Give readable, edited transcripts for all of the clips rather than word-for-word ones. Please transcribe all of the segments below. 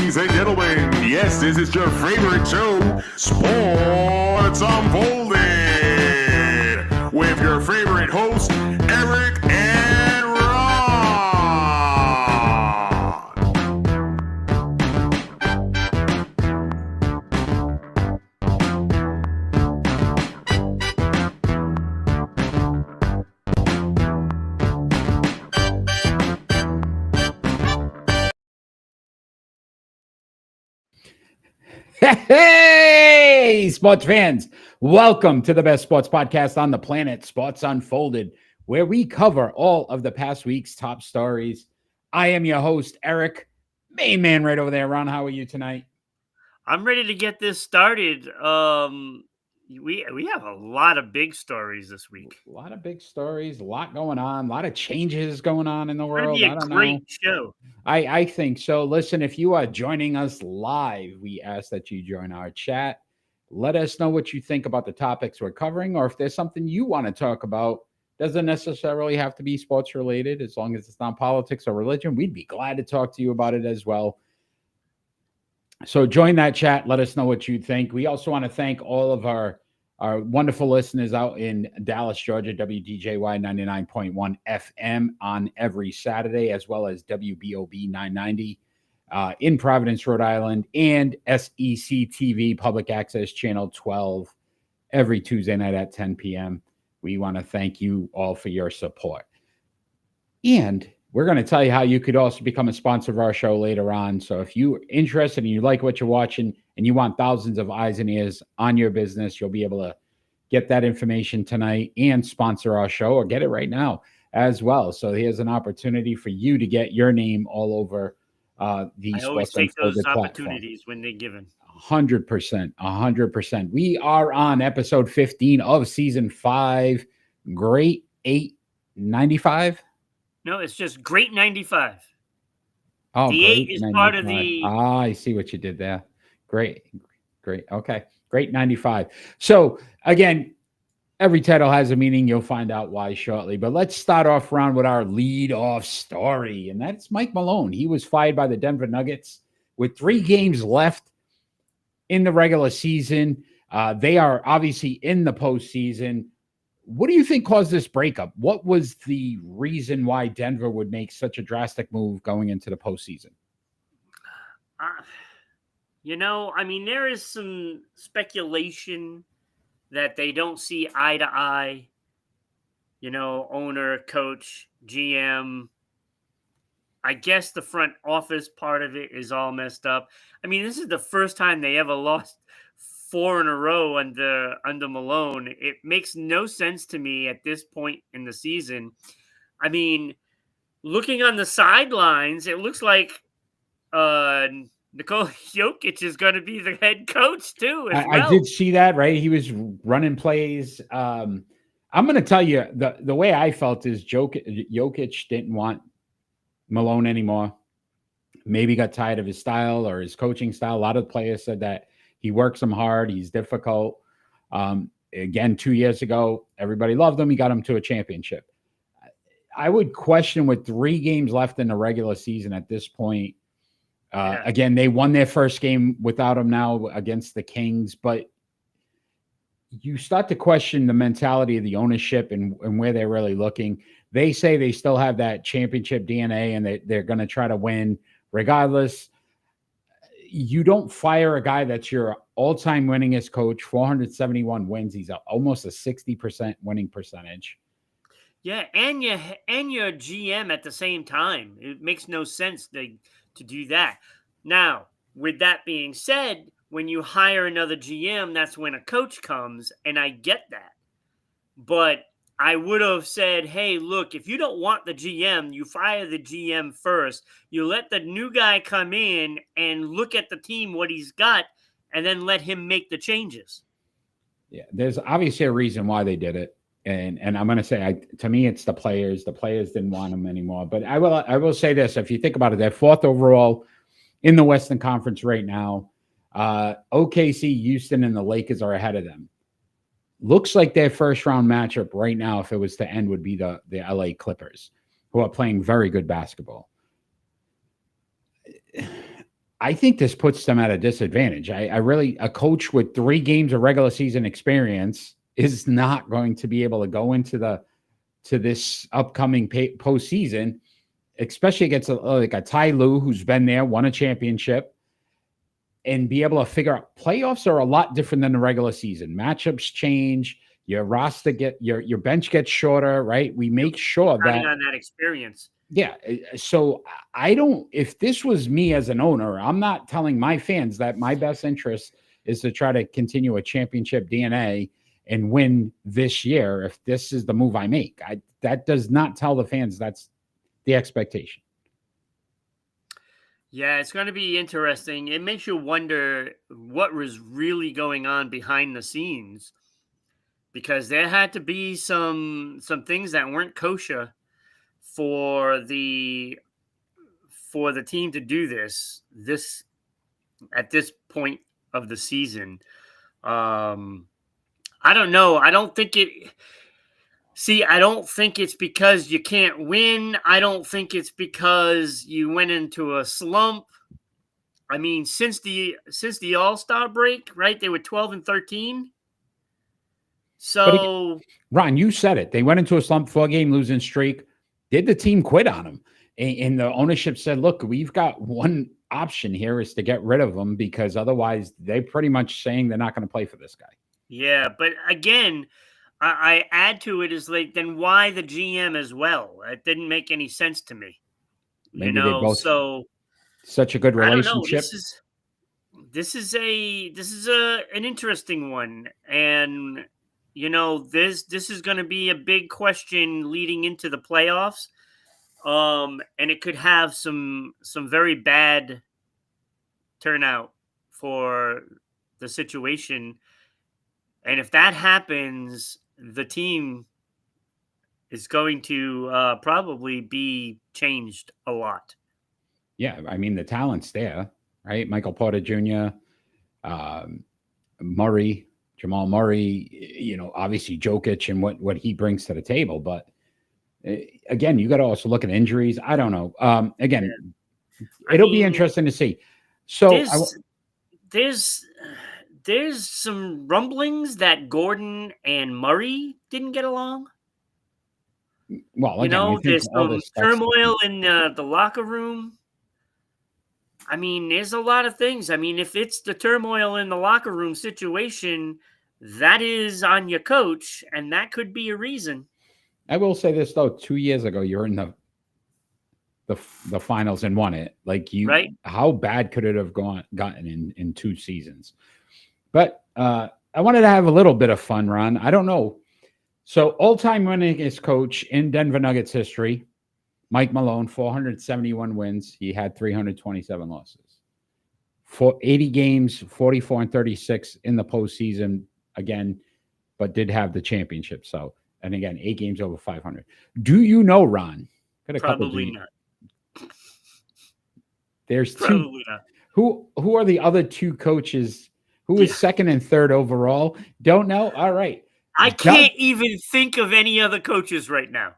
Ladies and gentlemen, yes, this is your favorite show, Sports Unfolded, with your favorite hosts, Eric and Ron. Hey, sports fans. Welcome to the best sports podcast on the planet, Sports Unfolded, where we cover all of the past week's top stories. I am your host, Eric, main man right over there. Ron, how are you tonight? I'm ready to get this started. We have a lot of big stories this week. A lot of big stories, a lot going on, a lot of changes going on in the It's going to world. be I a don't great know. show. I think so. Listen, if you are joining us live, we ask that you join our chat. Let us know what you think about the topics we're covering, or if there's something you want to talk about. Doesn't necessarily have to be sports related, as long as it's not politics or religion. We'd be glad to talk to you about it as well. So join that chat. Let us know what you think. We also want to thank all of our wonderful listeners out in Dallas, Georgia, WDJY 99.1 FM on every Saturday, as well as WBOB 990 in Providence, Rhode Island, and SEC TV Public Access Channel 12 every Tuesday night at 10 p.m. We want to thank you all for your support. And we're going to tell you how you could also become a sponsor of our show later on. So if you're interested and you like what you're watching and you want thousands of eyes and ears on your business, you'll be able to get that information tonight and sponsor our show, or get it right now as well. So here's an opportunity for you to get your name all over the I always Sports take those Unfolded opportunities when they're given. 100%. We are on episode 15 of season 5, Gr8-95. No, it's just Gr8-95. Oh, the 8 is part of the... I see what you did there. Great. Okay. Gr8-95. So again, every title has a meaning. You'll find out why shortly. But let's start off round with our lead-off story, and that's Mike Malone. He was fired by the Denver Nuggets with 3 games left in the regular season. They are obviously in the postseason. What do you think caused this breakup? What was the reason why Denver would make such a drastic move going into the postseason? There is some speculation that they don't see eye to eye. Owner, coach, GM. I guess the front office part of it is all messed up. I mean, this is the first time they ever lost 4 in a row under Malone. It makes no sense to me at this point in the season. I mean, looking on the sidelines, it looks like Nikola Jokic is going to be the head coach too. I did see that, right? He was running plays. I'm going to tell you, the way I felt is Jokic didn't want Malone anymore. Maybe got tired of his style or his coaching style. A lot of players said that he works him hard. He's difficult. Again, 2 years ago, everybody loved him. He got him to a championship. I would question, with 3 games left in the regular season at this point. Again, they won their first game without him now against the Kings, but you start to question the mentality of the ownership and where they're really looking. They say they still have that championship DNA and they're going to try to win regardless. You don't fire a guy that's your all-time winningest coach, 471 wins. He's almost a 60% winning percentage. Yeah, and your GM at the same time. It makes no sense to do that. Now, with that being said, when you hire another GM, that's when a coach comes, and I get that. But I would have said, hey, look, if you don't want the GM, you fire the GM first. You let the new guy come in and look at the team, what he's got, and then let him make the changes. Yeah, there's obviously a reason why they did it. And I'm going to say, to me, it's the players. The players didn't want him anymore. But I will say this. If you think about it, they're 4th overall in the Western Conference right now. OKC, Houston, and the Lakers are ahead of them. Looks like their first-round matchup right now, if it was to end, would be the LA Clippers, who are playing very good basketball. I think this puts them at a disadvantage. I really, a coach with 3 games of regular season experience is not going to be able to go into this upcoming postseason, especially against like a Ty Lue who's been there, won a championship, and be able to figure out playoffs are a lot different than the regular season. Matchups change. Your roster your bench gets shorter, right? We make sure that on that experience. Yeah. So if this was me as an owner, I'm not telling my fans that my best interest is to try to continue a championship DNA and win this year. If this is the move I make, that does not tell the fans that's the expectation. Yeah, it's going to be interesting. It makes you wonder what was really going on behind the scenes, because there had to be some things that weren't kosher for the team to do this at this point of the season. I don't know. I don't think it's because you can't win. I don't think it's because you went into a slump. I mean, since the All-Star break, right? They were 12-13. So, Ron, you said it. They went into a slump, 4-game losing streak. Did the team quit on them? And the ownership said, look, we've got one option here is to get rid of him, because otherwise they're pretty much saying they're not going to play for this guy. Yeah, but again, I add to it is like, then why the GM as well? It didn't make any sense to me. Maybe they both such a good relationship. This is an interesting one, and this is going to be a big question leading into the playoffs. And it could have some very bad turnout for the situation. And if that happens, the team is going to probably be changed a lot. Yeah, I mean, the talent's there, right? Michael Porter Jr., Jamal Murray, obviously Jokic and what he brings to the table. But again, you got to also look at injuries. I don't know. It'll be interesting to see. So there's some rumblings that Gordon and Murray didn't get along. Well, again, there's some turmoil in the locker room. I mean, there's a lot of things. I mean, if it's the turmoil in the locker room situation, that is on your coach, and that could be a reason. I will say this, though. 2 years ago, you're in the finals and won it. Like, right? How bad could it have gotten in 2 seasons? But I wanted to have a little bit of fun, Ron. I don't know. So, all-time winningest coach in Denver Nuggets history, Mike Malone, 471 wins. He had 327 losses. For 80 games, 44-36 in the postseason, again, but did have the championship. So, and again, 8 games over 500. Do you know, Ron? Probably not. There's probably two. Not. Who are the other 2 coaches? Who is second and third overall? Don't know. All right. I can't even think of any other coaches right now.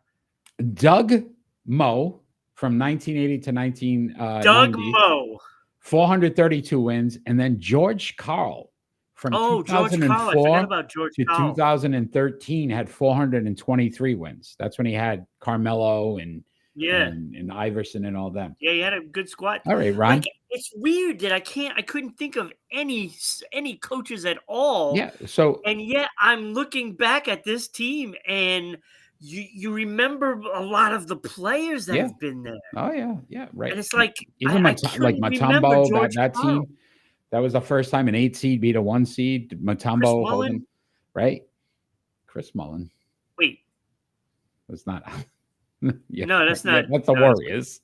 Doug Moe from 1980 to 1990. Doug Moe. 432 wins. And then George Karl from 2004 to 2013 had 423 wins. That's when he had Carmelo and Iverson and all them. Yeah, he had a good squad. All right, Ron. It's weird that I couldn't think of any coaches at all. Yeah. So, and yet I'm looking back at this team, and you remember a lot of the players that have been there. Oh yeah, right. And it's like even like Mutombo, that team. That was the first time an 8 seed beat a 1 seed. Mutombo holding, right? Chris Mullin. Wait, it's not. No, that's not. That's the Warriors.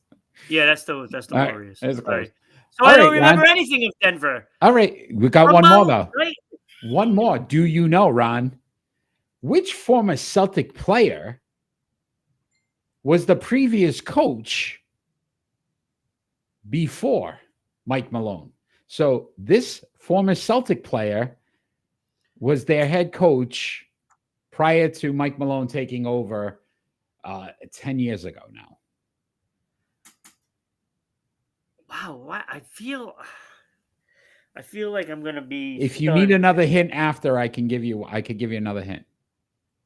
Yeah, that's the Warriors. That's close. So I don't remember anything of Denver. All right, we got one more though. Right? One more. Do you know, Ron, which former Celtic player was the previous coach before Mike Malone? So this former Celtic player was their head coach prior to Mike Malone taking over 10 years ago now. Wow, I feel like I'm gonna be. If you need stunned. another hint after, I could give you another hint.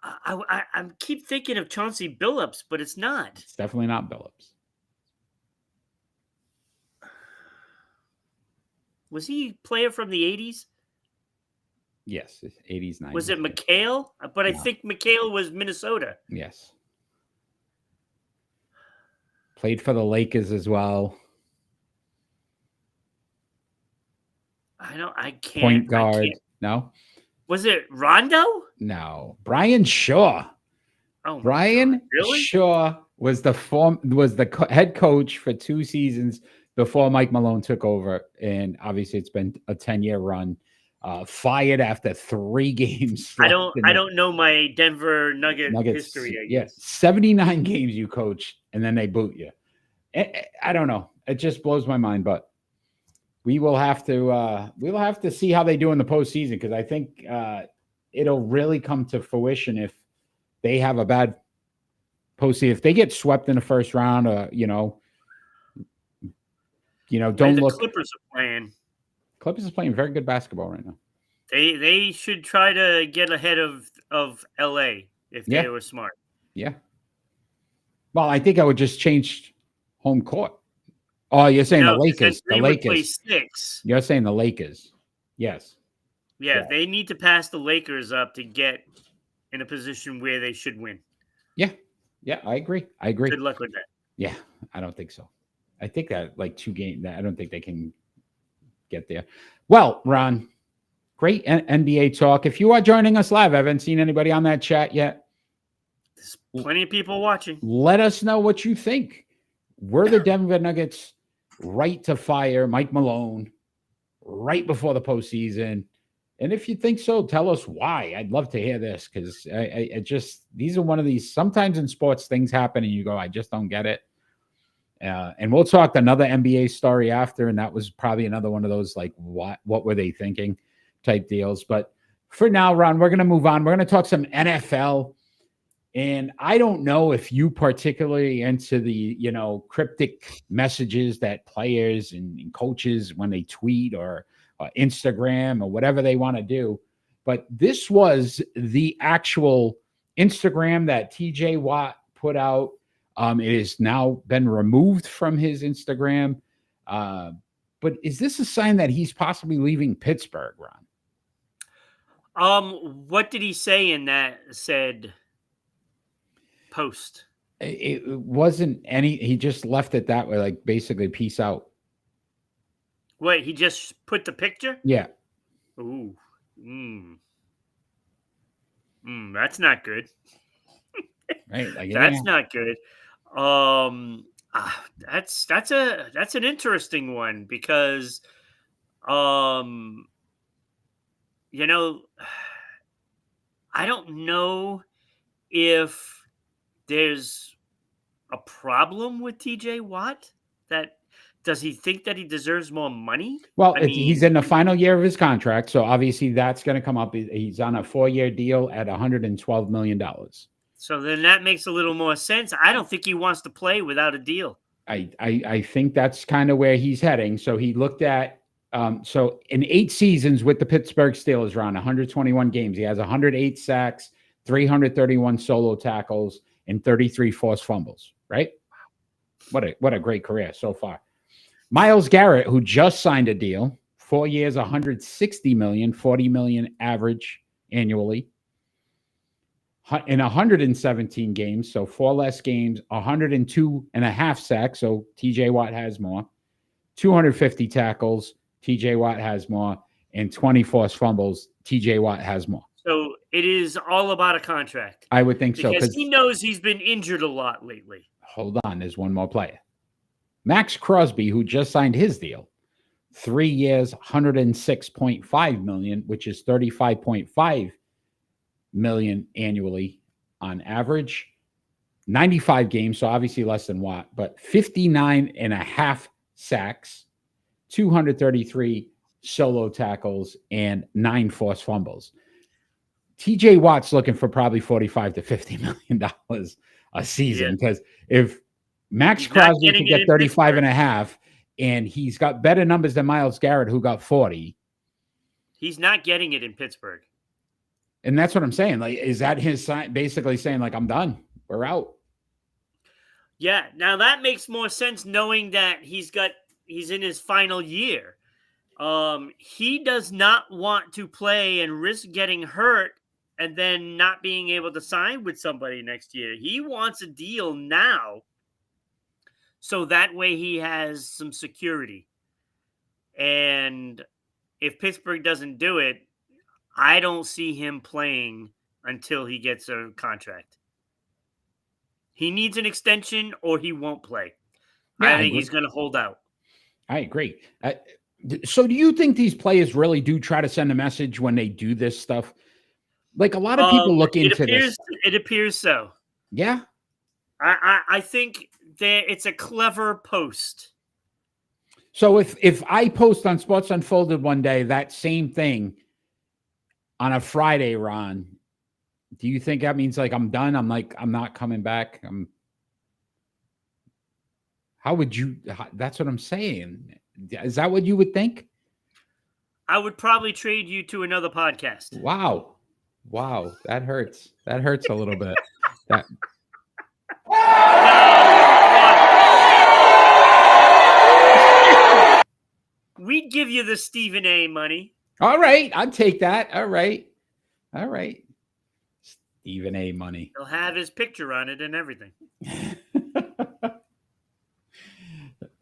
I keep thinking of Chauncey Billups, but it's not. It's definitely not Billups. Was he a player from the 80s? Yes, 80s, 90s. Was it McHale? But I No. think McHale was Minnesota. Yes. Played for the Lakers as well. I can't. Point guard. I can't. No? Was it Rondo? No. Brian Shaw. Oh, my Brian God, really? Shaw was the head coach for 2 seasons before Mike Malone took over, and obviously it's been a 10-year run. Fired after 3 games. I don't know my Denver Nuggets history. Yes, 79 games you coached, and then they boot you. I don't know. It just blows my mind, but we will have to see how they do in the postseason, because I think it'll really come to fruition if they have a bad postseason. If they get swept in the first round, don't look. Clippers are playing. Clippers is playing very good basketball right now. They should try to get ahead of LA if they were smart. Yeah. Well, I think I would just change home court. Oh, you're saying the Lakers. The Lakers. Play 6. You're saying the Lakers. Yes. Yeah, they need to pass the Lakers up to get in a position where they should win. Yeah. Yeah, I agree. Good luck with that. Yeah, I don't think so. I think that 2 games, I don't think they can get there. Well, Ron, great NBA talk. If you are joining us live, I haven't seen anybody on that chat yet. There's plenty of people watching. Let us know what you think. Were the Denver Nuggets right to fire Mike Malone right before the postseason? And if you think so, tell us why. I'd love to hear this, because these are one of these, sometimes in sports things happen and you go, I just don't get it. And we'll talk another NBA story after, and that was probably another one of those what were they thinking type deals. But for now, Ron, we're going to move on. We're going to talk some NFL. And I don't know if you particularly into the, cryptic messages that players and coaches, when they tweet or Instagram or whatever they want to do. But this was the actual Instagram that TJ Watt put out. It has now been removed from his Instagram. But is this a sign that he's possibly leaving Pittsburgh, Ron? What did he say in that said post? It wasn't any. He just left it that way, basically peace out. Wait, he just put the picture? Yeah. Ooh. That's not good. Right. That's not good. That's an interesting one, because I don't know if there's a problem with TJ Watt. Does he think that he deserves more money? Well, he's in the final year of his contract, so obviously that's going to come up. He's on a 4-year deal at $112 million. So then that makes a little more sense. I don't think he wants to play without a deal. I think that's kind of where he's heading. So he looked at so in 8 seasons with the Pittsburgh Steelers, around 121 games, he has 108 sacks, 331 solo tackles, and 33 forced fumbles. Right? What a great career so far. Myles Garrett, who just signed a deal, 4 years, $160 million, $40 million average annually. In 117 games, so 4 less games, 102.5 sacks, so TJ Watt has more, 250 tackles, TJ Watt has more, and 20 forced fumbles, TJ Watt has more. So it is all about a contract. I would think so. Because he knows he's been injured a lot lately. Hold on, there's one more player. Max Crosby, who just signed his deal, 3 years, $106.5 million, which is $35.5 million annually on average. 95 games, so obviously less than Watt, but 59.5 sacks, 233 solo tackles, and 9 forced fumbles. TJ Watt's looking for probably $45 to $50 million a season, because if Max Crosby could get 35.5, and he's got better numbers than Myles Garrett, who got 40. He's not getting it in Pittsburgh. And that's what I'm saying. Like, is that his sign, basically saying, like, I'm done, we're out? Yeah, now that makes more sense knowing that he's in his final year. He does not want to play and risk getting hurt and then not being able to sign with somebody next year. He wants a deal now, so that way he has some security. And if Pittsburgh doesn't do it, I don't see him playing until he gets a contract. He needs an extension or he won't play. Yeah, I think he's going to hold out. I agree. So do you think these players really do try to send a message when they do this stuff? Like, a lot of people look into this. It appears so. Yeah. I think it's a clever post. So if I post on Sports Unfolded one day that same thing on a Friday, Ron, do you think that means, like, I'm done? I'm not coming back. How would you? That's what I'm saying. Is that what you would think? I would probably trade you to another podcast. Wow, that hurts. That hurts a little bit. That. We'd give you the Stephen A. money. All right, I'd take that. All right. Stephen A. money. He'll have his picture on it and everything.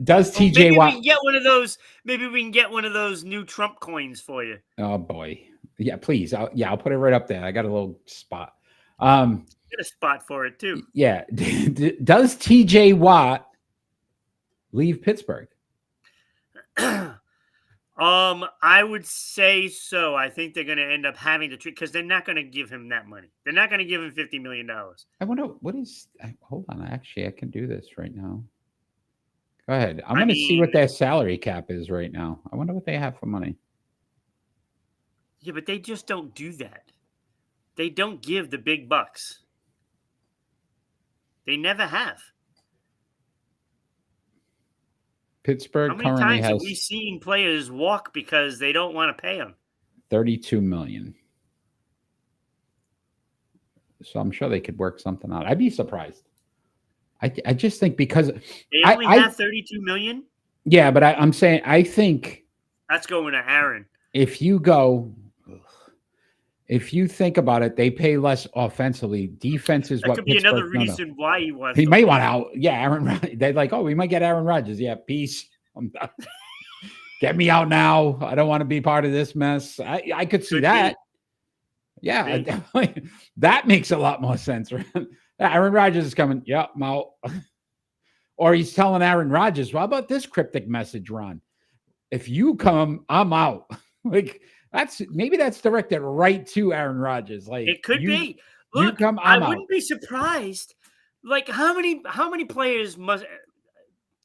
Does TJ Watt? Maybe we can get one of those. Maybe we can get one of those new Trump coins for you. Oh boy, yeah, please. I'll put it right up there. I got a little spot. Get a spot for it too. Yeah. Does TJ Watt leave Pittsburgh? I would say so. I think they're going to end up having to treat, because they're not going to give him that money. They're not going to give him $50 million. I wonder what is. Hold on, actually, I can do this right now. Go ahead. I'm going to see what their salary cap is right now. I wonder what they have for money. Yeah, but they just don't do that. They don't give the big bucks. They never have. Pittsburgh How many currently times has have we seen players walk because they don't want to pay them? $32 million. So I'm sure they could work something out. I'd be surprised. I just think because they only have $32 million. Yeah, but I'm saying I think that's going to Aaron. If you think about it, they pay less offensively. Defense is that what could be Pittsburgh, another reason why he wants. He may want out. Yeah, Aaron. They're like, oh, we might get Aaron Rodgers. Yeah, peace. I'm done. Get me out now. I don't want to be part of this mess. I could see that. Yeah, definitely. That makes a lot more sense. Aaron Rodgers is coming. Yep, I'm out. Or he's telling Aaron Rodgers, well, how about this cryptic message, Ron? If you come, I'm out. Like, maybe that's directed right to Aaron Rodgers. Like, it could be. Look, I wouldn't be surprised. Like, how many players must,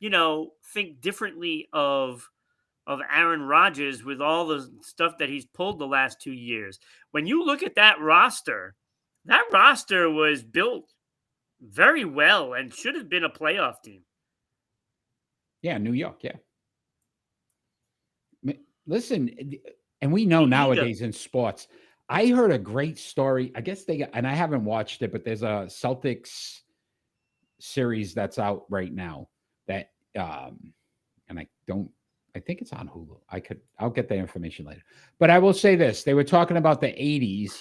think differently of Aaron Rodgers with all the stuff that he's pulled the last 2 years? When you look at that roster was built very well and should have been a playoff team. Yeah, New York. Yeah. Listen, and we know nowadays in sports, I heard a great story. I guess and I haven't watched it, but there's a Celtics series that's out right now that, and I think it's on Hulu. I'll get the information later. But I will say this, they were talking about the 80s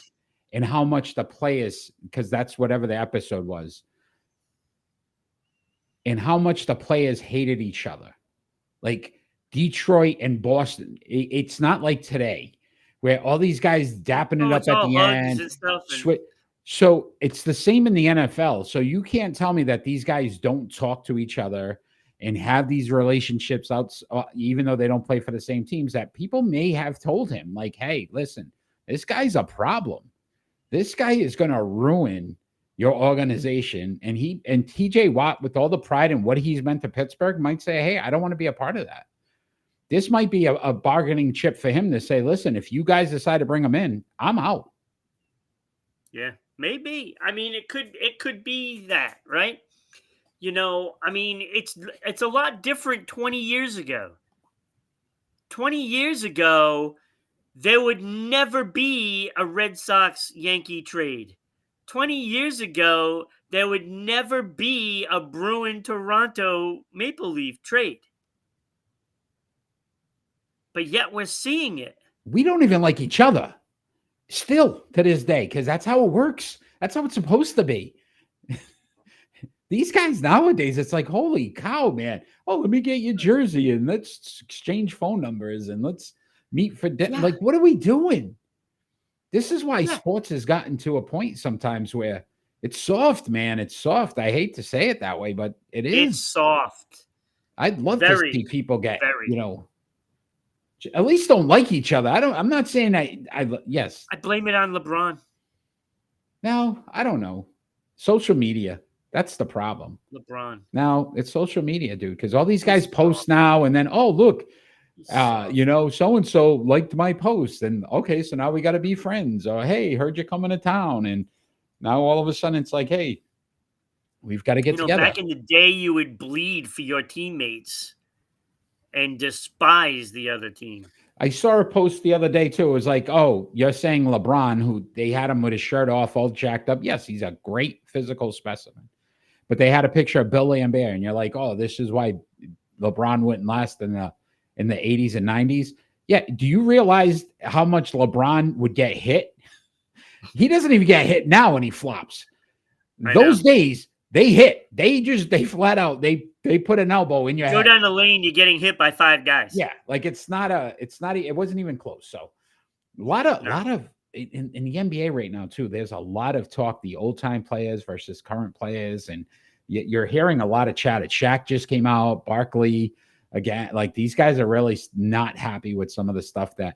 and how much the players, because that's whatever the episode was, and how much the players hated each other. Like Detroit and Boston. It's not like today where all these guys dapping it up at the end. And stuff so it's the same in the NFL. So you can't tell me that these guys don't talk to each other and have these relationships out, even though they don't play for the same teams, that people may have told him, like, hey, listen, this guy's a problem. This guy is going to ruin your organization. And TJ Watt, with all the pride and what he's meant to Pittsburgh, might say, hey, I don't want to be a part of that. This might be a bargaining chip for him to say, listen, if you guys decide to bring him in, I'm out. Yeah, maybe. I mean, it could be that, right? I mean, it's a lot different 20 years ago. 20 years ago, there would never be a Red Sox Yankee trade. 20 years ago, there would never be a Bruin Toronto Maple Leaf trade. But yet we're seeing it. We don't even like each other still to this day, because that's how it works. That's how it's supposed to be. These guys nowadays, it's like, holy cow, man. Oh, let me get your jersey and let's exchange phone numbers and let's meet for dinner. Yeah. Like, what are we doing? This is why Yeah. sports has gotten to a point sometimes where it's soft, man. It's soft. I hate to say it that way, but it is. It's soft. I'd love Very, to see people get, very. at least don't like each other. I'm not saying yes. I blame it on LeBron. No, I don't know. Social media. That's the problem. LeBron. Now it's social media, dude, because all these guys post now and then, oh, look, so-and-so liked my post. And okay, so now we got to be friends. Or, hey, heard you coming to town. And now all of a sudden it's like, hey, we've got to get together. Back in the day, you would bleed for your teammates and despise the other team. I saw a post the other day, too. It was like, oh, you're saying LeBron, who they had him with his shirt off, all jacked up. Yes, he's a great physical specimen. But they had a picture of Bill Lambert, and you're like, oh, this is why LeBron wouldn't last in the 80s and 90s. Yeah. Do you realize how much LeBron would get hit? He doesn't even get hit now when he flops. Those days, they hit. They flat out, they put an elbow in your head. Go down the lane, you're getting hit by 5 guys. Yeah. Like it wasn't even close. So a lot of in the NBA right now too, there's a lot of talk, the old time players versus current players. And you're hearing a lot of chat. Shaq just came out, Barkley again. Like these guys are really not happy with some of the stuff that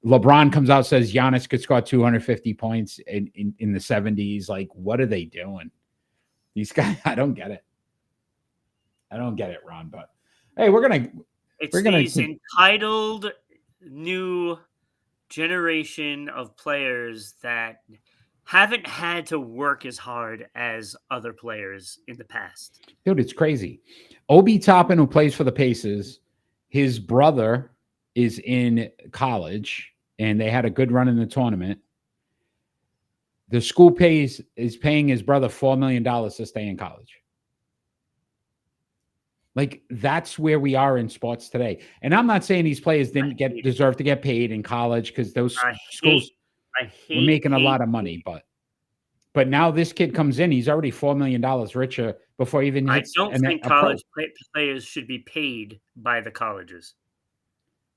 LeBron comes out, says Giannis could score 250 points in the 70s. Like, what are they doing? These guys, I don't get it. I don't get it, Ron. But hey, It's these entitled new generation of players that haven't had to work as hard as other players in the past. Dude, it's crazy. Obi Toppin, who plays for the Pacers, his brother is in college, and they had a good run in the tournament. The school is paying his brother $4 million to stay in college. Like, that's where we are in sports today. And I'm not saying these players didn't deserve to get paid in college, because those schools were making a lot of money. But now this kid comes in, he's already $4 million richer before he even hits. I don't think college players should be paid by the colleges.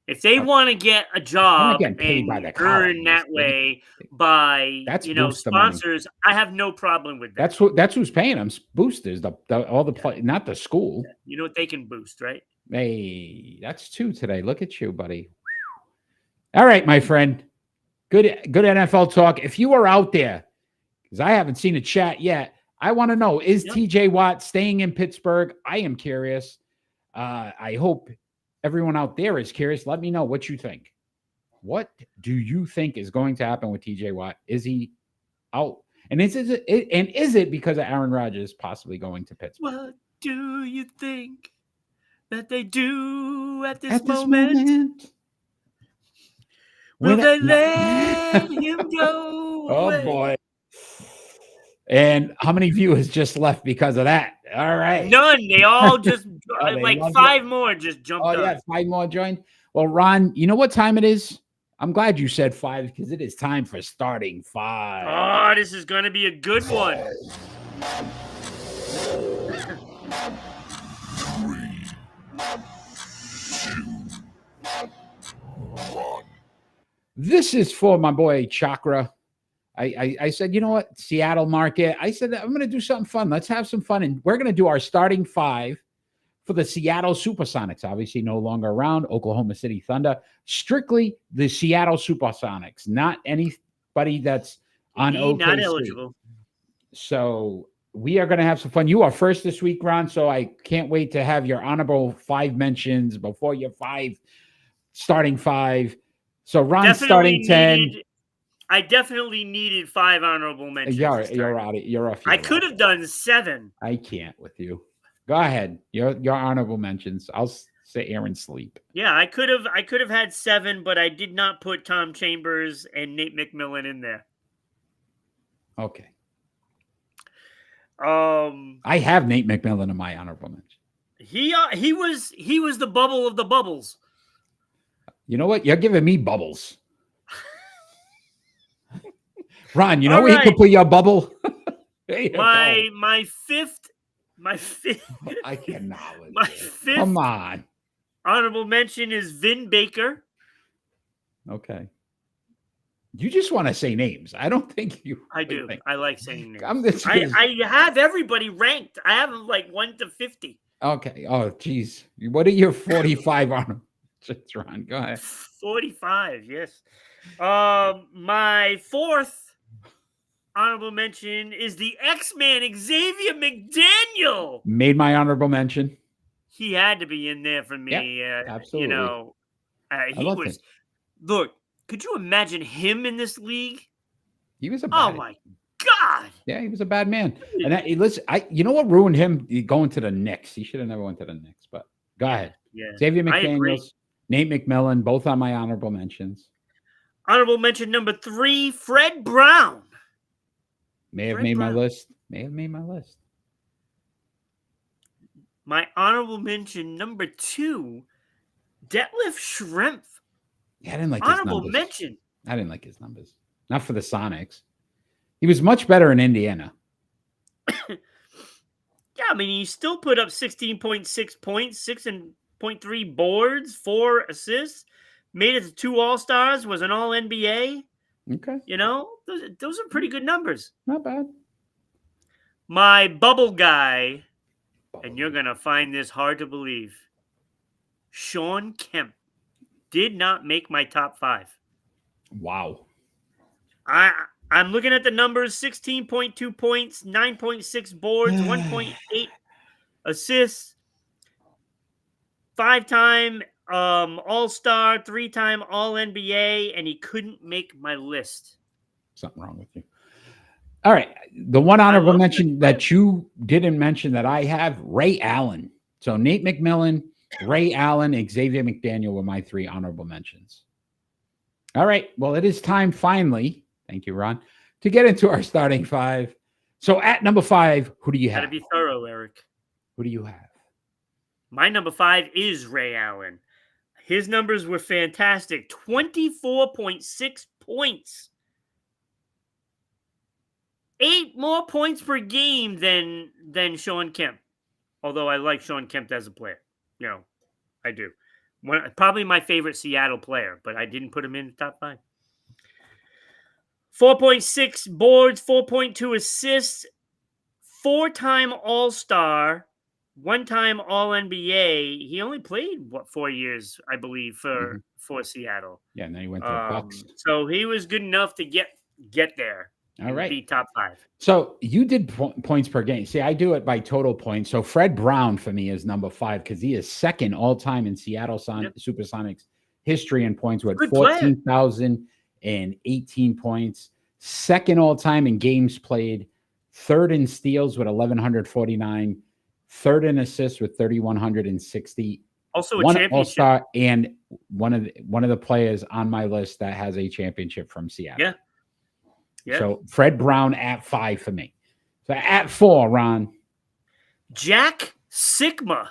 If they want to get a job and earn that way by sponsors, I have no problem with that. That's who's paying them. Boosters, not the school. You know what they can boost, right? Hey, that's 2 today. Look at you, buddy. All right, my friend. Good NFL talk. If you are out there, because I haven't seen a chat yet, I want to know, is TJ Watt staying in Pittsburgh? I am curious. I hope everyone out there is curious. Let me know what you think. What do you think is going to happen with TJ Watt? Is he out? And is it because of Aaron Rodgers possibly going to Pittsburgh? What do you think that they do at this moment? Will they let him go? Oh, boy. And how many viewers just left because of that? All right. None. They all just, 5 more just jumped up. Oh, yeah, 5 more joined. Well, Ron, you know what time it is? I'm glad you said 5, because it is time for starting 5. Oh, this is going to be a good one. 3, 2, 1. This is for my boy Chakra. I said, you know what? Seattle market. I said, I'm going to do something fun. Let's have some fun. And we're going to do our starting 5 for the Seattle Supersonics. Obviously no longer around. Oklahoma City Thunder. Strictly the Seattle Supersonics. Not anybody that's on OKC. Not eligible. So we are going to have some fun. You are first this week, Ron. So I can't wait to have your honorable 5 mentions before your 5 starting 5. So Ron's starting 10. I definitely needed 5 honorable mentions. You're off. I could have done 7. I can't with you. Go ahead. Your honorable mentions. I'll sit here and sleep. Yeah, I could have had 7, but I did not put Tom Chambers and Nate McMillan in there. Okay. I have Nate McMillan in my honorable mention. He was the bubble of the bubbles. You know what? You're giving me bubbles. Ron, you know where you can put your bubble? My fifth. I cannot. My fifth. Come on. Honorable mention is Vin Baker. Okay. You just want to say names. I don't think you. I do. I like saying names. I have everybody ranked. I have them like 1 to 50. Okay. Oh, geez. What are your 45 honorable mentions, Ron? Go ahead. 45. Yes. My fourth honorable mention is the X-Man Xavier McDaniel. Made my honorable mention. He had to be in there for me. Yeah, absolutely. You know, he was. Him. Look, could you imagine him in this league? He was a bad. Oh my God. Yeah, he was a bad man. And listen, you know what ruined him? Going to the Knicks. He should have never went to the Knicks. But go ahead. Yeah. Xavier McDaniels, Nate McMillan, both on my honorable mentions. Honorable mention number 3, Fred Brown. May have made my list. My honorable mention number 2, Detlef Schrempf. Yeah, I didn't like his numbers. Honorable mention. I didn't like his numbers. Not for the Sonics. He was much better in Indiana. Yeah, I mean, he still put up 16.6 points, 6.3 boards, 4 assists, made it to 2 All-Stars, was an All-NBA. Okay. You know, those are pretty good numbers. Not bad. My bubble guy, and you're going to find this hard to believe, Sean Kemp did not make my top 5. Wow. I'm looking at the numbers, 16.2 points, 9.6 boards, 1.8 assists, 5-time All-Star, 3-time All-NBA, and he couldn't make my list. Something wrong with you. All right. The one honorable mention that you didn't mention that I have, Ray Allen. So Nate McMillan, Ray Allen, Xavier McDaniel were my 3 honorable mentions. All right. Well, it is time finally. Thank you, Ron. To get into our starting 5. So at number 5, who do you have? Gotta be thorough, Eric. Who do you have? My number 5 is Ray Allen. His numbers were fantastic. 24.6 points. 8 more points per game than Sean Kemp. Although I like Sean Kemp as a player. You know, I do. Probably my favorite Seattle player, but I didn't put him in the top 5. 4.6 boards, 4.2 assists, 4-time All-Star, 1-time All-NBA. He only played, 4 years, I believe, for Seattle. Yeah, and then he went to the Bucks. So he was good enough to get there. All right. Be top 5. So you did points per game. See, I do it by total points. So Fred Brown for me is number 5 because he is second all-time in Seattle Supersonics history in points with 14,018 points. Second all-time in games played. Third in steals with 1,149. Third in assists with 3,160. Also a one championship. All-Star and one of the players on my list that has a championship from Seattle. Yeah. Yeah. So Fred Brown at 5 for me. So at 4, Ron. Jack Sikma.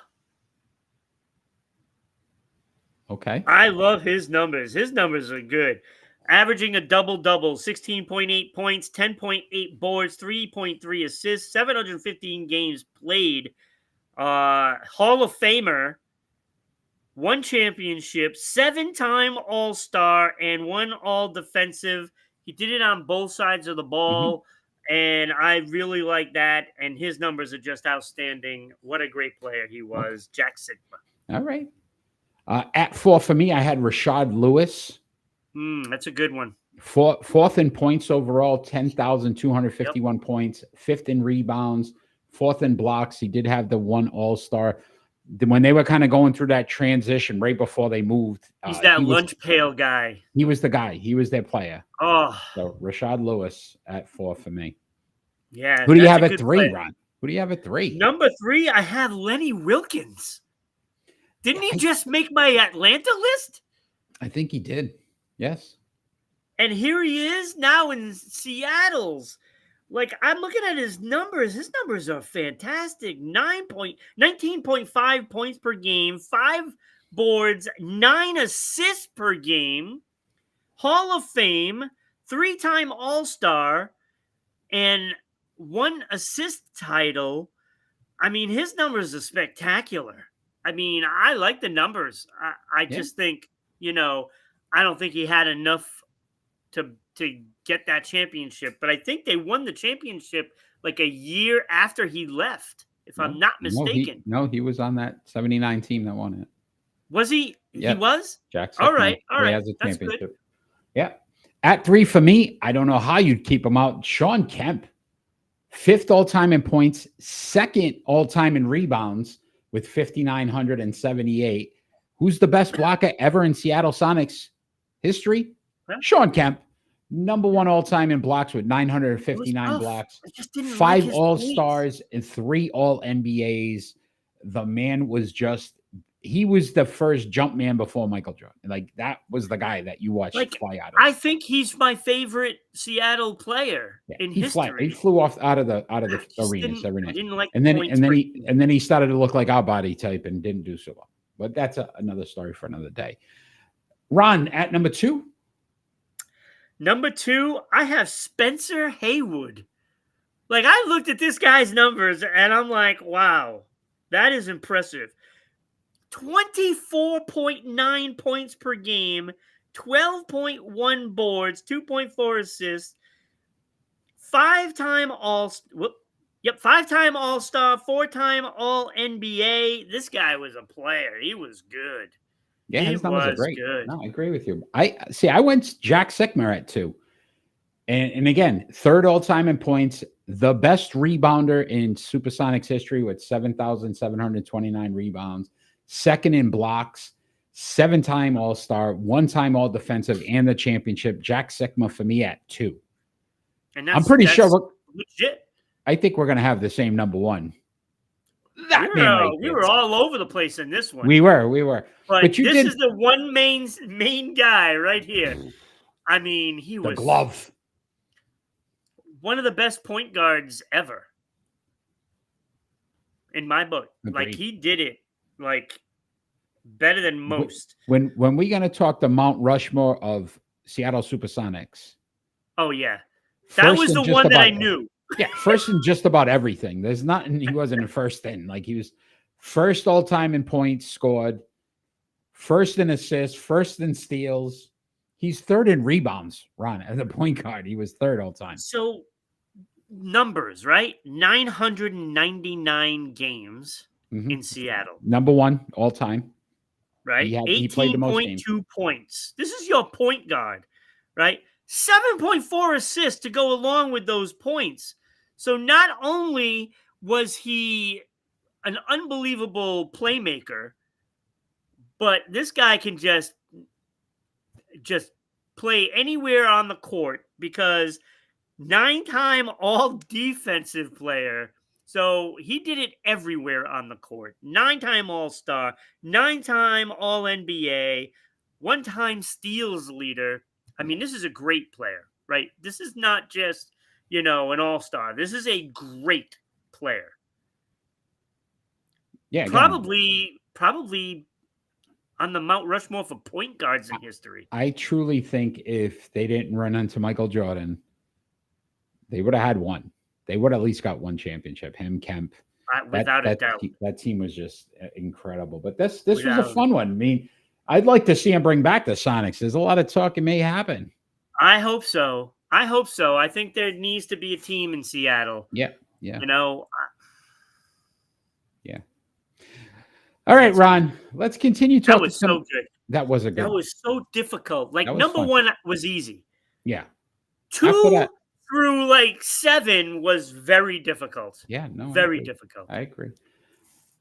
Okay. I love his numbers. His numbers are good. Averaging a double-double, 16.8 points, 10.8 boards, 3.3 assists, 715 games played. Hall of Famer, 1 championship, 7-time All-Star, and 1 All-Defensive. He did it on both sides of the ball, and I really like that, and his numbers are just outstanding. What a great player he was, Jack Sigma. All right. At 4 for me, I had Rashad Lewis. That's a good one. Fourth in points overall, 10,251 points. 5th in rebounds, 4th in blocks. He did have the 1 All-Star. When they were kind of going through that transition right before they moved. He's that lunch pail guy. He was the guy. He was their player. Oh. So Rashad Lewis at 4 for me. Yeah. Who do you have at 3, Ron? Who do you have at 3? Number 3, I have Lenny Wilkens. Didn't he just make my Atlanta list? I think he did. Yes. And here he is now in Seattle's. Like, I'm looking at his numbers. His numbers are fantastic. 19.5 points per game, 5 boards, 9 assists per game, Hall of Fame, 3-time All-Star, and 1 assist title. I mean, his numbers are spectacular. I mean, I like the numbers. I just think, I don't think he had enough to get that championship. But I think they won the championship like a year after he left, if I'm not mistaken. He was on that 79 team that won it. Was he? Yep. He was? Jack all right. He has a championship. Yeah. At 3 for me, I don't know how you'd keep him out. Sean Kemp, 5th all-time in points, 2nd all-time in rebounds with 5,978. Who's the best blocker ever in Seattle Sonics history? Huh? Sean Kemp. Number 1 all-time in blocks with 959 blocks. 5 All-Stars and 3 All-NBAs. The man was he was the first jump man before Michael Jordan. Like, that was the guy that you watched fly out of. I think he's my favorite Seattle player in history. He flew out of the arenas every night. I didn't like and then he started to look like our body type and didn't do so well. But that's another story for another day. Ron, at number 2. Number 2, I have Spencer Haywood. Like, I looked at this guy's numbers and I'm like, wow, that is impressive. 24.9 points per game, 12.1 boards, 2.4 assists, 5-time All-Star, 4-time All-NBA. This guy was a player. He was good. Yeah, his numbers are great. Good. No, I agree with you. I went Jack Sikma at 2. And again, 3rd all-time in points, the best rebounder in Supersonics history with 7,729 rebounds, 2nd in blocks, 7-time All-Star, 1-time All-Defensive, and the championship. Jack Sikma for me at 2. And I'm pretty sure legit. I think we're going to have the same number 1. We were all over the place in this one. We were. But this is the one main guy right here. I mean, he was the glove. One of the best point guards ever. In my book. Agreed. Like, he did it like better than most. When we going to talk the Mount Rushmore of Seattle Supersonics? Oh yeah. That was the one that I knew. Yeah, first in just about everything. There's nothing he wasn't in first in. Like, he was first all-time in points scored, first in assists, first in steals. He's 3rd in rebounds, Ron, as a point guard. He was 3rd all-time. So, numbers, right? 999 games in Seattle. Number 1 all-time. Right? He played the most games. 18.2 points. This is your point guard, right? 7.4 assists to go along with those points. So not only was he an unbelievable playmaker, but this guy can just play anywhere on the court because 9-time all-defensive player. So he did it everywhere on the court. 9-time All-Star, 9-time All-NBA, 1-time steals leader. I mean, this is a great player, right? This is not just, an all-star. This is a great player. Yeah. Probably on the Mount Rushmore for point guards in history. I truly think if they didn't run into Michael Jordan, they would have had one. They would have at least got one championship. Him, Kemp. Without a doubt. That team was just incredible. But this was a fun one. I mean, I'd like to see him bring back the Sonics. There's a lot of talk it may happen. I hope so. I think there needs to be a team in Seattle. Yeah. Yeah. All right, Ron. Let's continue talking. That was so good. That was a good. That was so difficult. Like, number 1 was easy. Yeah. 2 through 7 was very difficult. Yeah. No. Very difficult. I agree.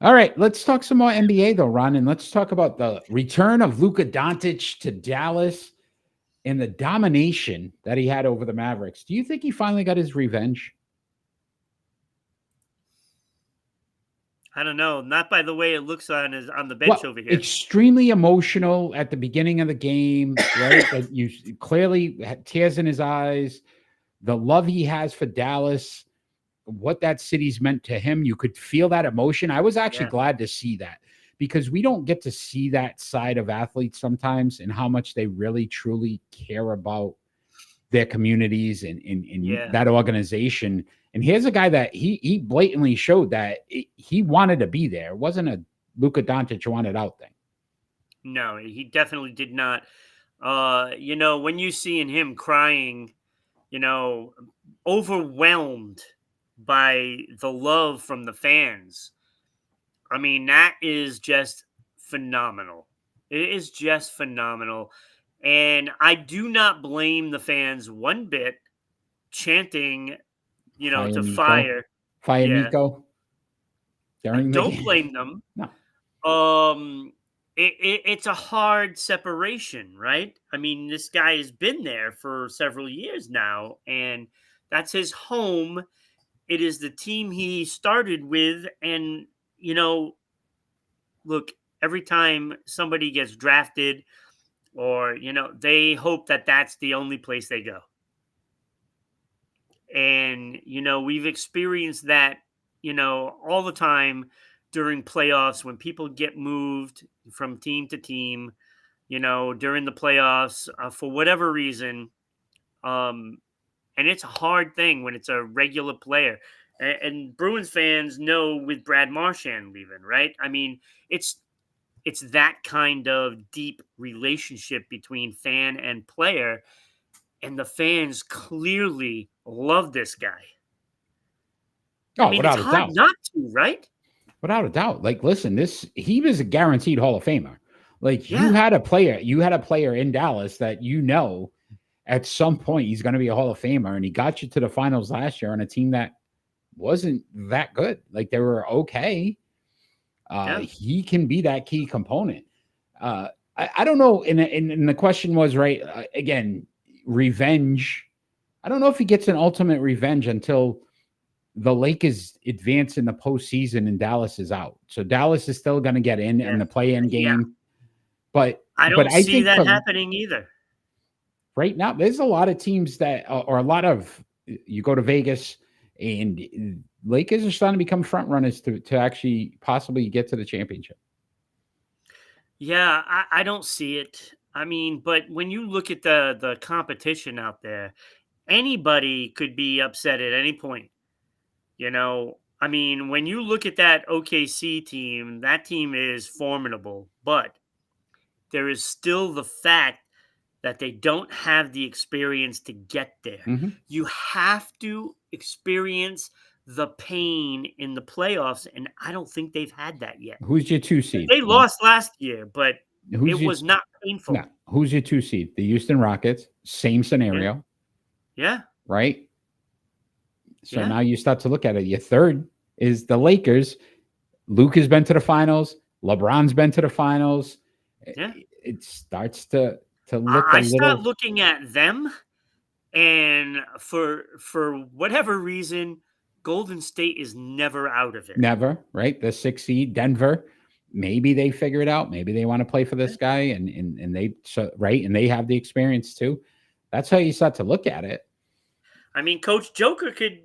All right, let's talk some more NBA though, Ron, and let's talk about the return of Luka Doncic to Dallas and the domination that he had over the Mavericks. Do you think he finally got his revenge? I don't know. Not by the way it looks on the bench over here. Extremely emotional at the beginning of the game, right? That you clearly had tears in his eyes. The love he has for Dallas, what that city's meant to him, you could feel that emotion. I was actually glad to see that, because we don't get to see that side of athletes sometimes, and how much they really truly care about their communities and that organization. And here's a guy that he blatantly showed that he wanted to be there. It wasn't a Luka Doncic wanted out thing. No, he definitely did not. When you see him crying, overwhelmed by the love from the fans, I mean, that is just phenomenal. It is just phenomenal. And I do not blame the fans one bit chanting, to fire. Fire Nico. I don't blame them. No. It's a hard separation, right? I mean, this guy has been there for several years now, and that's his home. It is the team he started with, and look, every time somebody gets drafted, or they hope that that's the only place they go. And we've experienced that all the time during playoffs, when people get moved from team to team, during the playoffs, for whatever reason. And it's a hard thing when it's a regular player. And Bruins fans know, with Brad Marchand leaving, right? I mean, it's that kind of deep relationship between fan and player, and the fans clearly love this guy. Oh, I mean, without it's a hard doubt. not to, right? Without a doubt. Like, listen, he was a guaranteed Hall of Famer. Like, Yeah. you had a player in Dallas that at some point he's going to be a Hall of Famer, and he got you to the finals last year on a team that wasn't that good. Like, they were okay. He can be that key component. I don't know. And the question was, right, again, revenge. I don't know if he gets an ultimate revenge until the Lakers advance in the postseason and Dallas is out. So Dallas is still going to get in the play-in game. But I don't see think that happening either. Right now, there's a lot of teams that, or a lot of, you go to Vegas, and Lakers are starting to become front runners to actually possibly get to the championship. Yeah, I don't see it. I mean, but when you look at the competition out there, anybody could be upset at any point. I mean, when you look at that OKC team, that team is formidable, but there is still the fact that they don't have the experience to get there. Mm-hmm. You have to experience the pain in the playoffs, and I don't think they've had that yet. Who's your 2 seed? They lost last year, but it was not painful. No. Who's your 2 seed? The Houston Rockets. Same scenario. Yeah. Right? So now you start to look at it. Your third is the Lakers. Luke has been to the finals. LeBron's been to the finals. Yeah. It starts to look I start looking at them, and for whatever reason, Golden State is never out of it. Never, right? The 6 seed, Denver. Maybe they figure it out. Maybe they want to play for this guy, and they have the experience too. That's how you start to look at it. I mean, Coach Joker could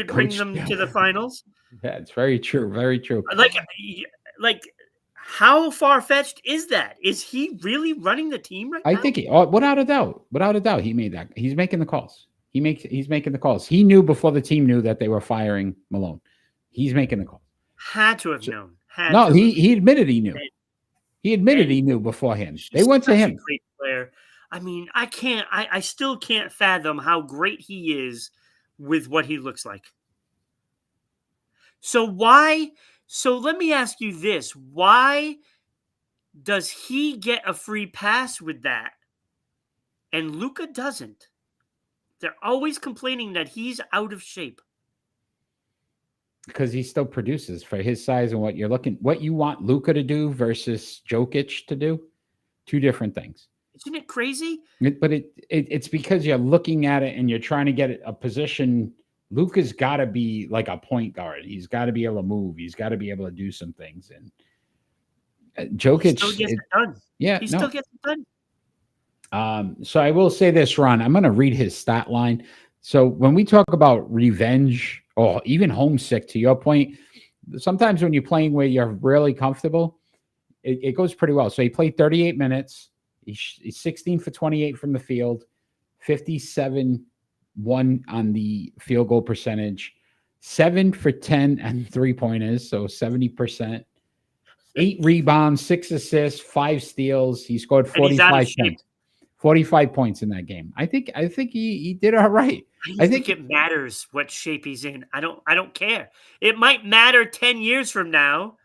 bring them to the finals. Yeah, it's very true. Very true. Like how far-fetched is that? Is he really running the team right now? I think without a doubt, he made that. He's making the calls. He's making the calls. He knew before the team knew that they were firing Malone. He's making the call. Had to have known. He admitted he knew. He admitted he knew beforehand. They went to him. Great player. I mean, I still can't fathom how great he is with what he looks like. So let me ask you this. Why does he get a free pass with that and Luka doesn't? They're always complaining that he's out of shape. Because he still produces for his size and what you want Luka to do versus Jokic to do. Two different things. Isn't it crazy? But it's because you're looking at it and you're trying to get a position Luka's got to be like a point guard. He's got to be able to move. He's got to be able to do some things. And Jokic, he still gets it done. Yeah, He still gets it done. So I will say this, Ron. I'm going to read his stat line. So when we talk about revenge or even homesick, to your point, sometimes when you're playing where you're really comfortable, it goes pretty well. So he played 38 minutes. He's 16 for 28 from the field, 57-1 on the field goal percentage, 7 for 10 and 3-pointers, so 70%. 8 rebounds, 6 assists, 5 steals. He scored 45 points. 45 points in that game. I think he did all right. I think it matters what shape he's in. I don't care. It might matter 10 years from now,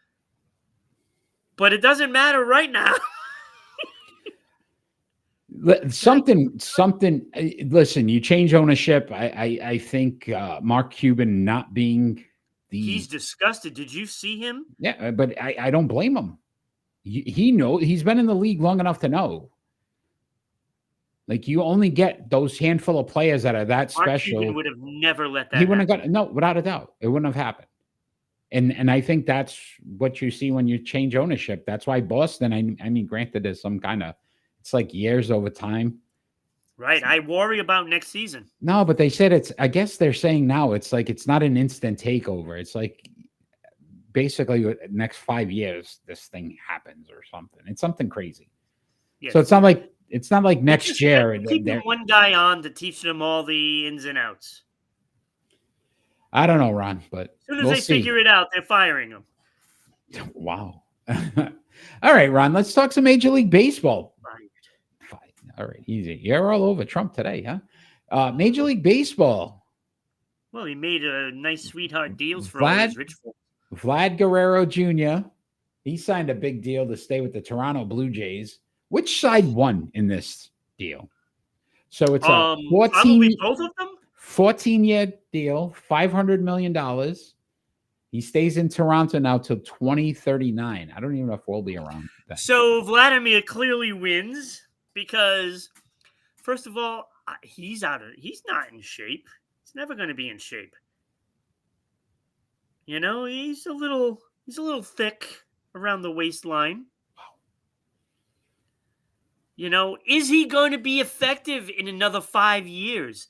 but it doesn't matter right now. Something. Listen, you change ownership. I think Mark Cuban not being he's disgusted. Did you see him? Yeah, but I don't blame him. He knows, he's been in the league long enough to know. Like, you only get those handful of players that are that special. Mark Cuban would have never let that. He wouldn't have got, no, without a doubt, it wouldn't have happened. And I think that's what you see when you change ownership. That's why Boston. I mean, granted, there's some kind of, it's like years over time. Right. I worry about next season. No, but they said I guess they're saying now it's like it's not an instant takeover. It's like basically next 5 years this thing happens or something. It's something crazy. Yes. So it's not like next year. Keeping one guy on to teach them all the ins and outs. I don't know, Ron, but as soon as they figure it out, they're firing him. Wow. All right, Ron, let's talk some Major League Baseball. Fine. All right, easy. You're all over Trump today, huh? Major League Baseball. Well, he made a nice sweetheart deals for all these rich folks. Vlad Guerrero Jr., he signed a big deal to stay with the Toronto Blue Jays. Which side won in this deal? So it's a 14-year deal, $500 million. He stays in Toronto now till 2039. I don't even know if we'll be around then. So Vladimir clearly wins because, first of all, he's not in shape. He's never going to be in shape. You know, he's a little thick around the waistline. You know, is he going to be effective in another 5 years?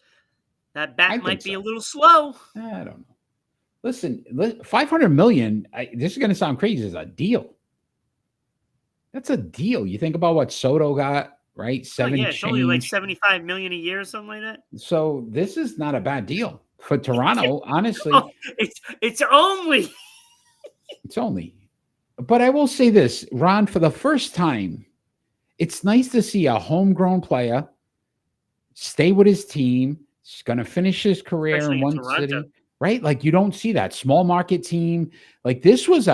That bat might be a little slow. I don't know. Listen, $500 million. This is going to sound crazy. Is a deal. That's a deal. You think about what Soto got, right? It's only like $75 million a year or something like that. So this is not a bad deal for Toronto, honestly. Oh, it's only. It's only. But I will say this, Ron, for the first time, it's nice to see a homegrown player stay with his team. He's going to finish his career Especially in one Toronto. city, right? Like, you don't see that small market team. Like, this was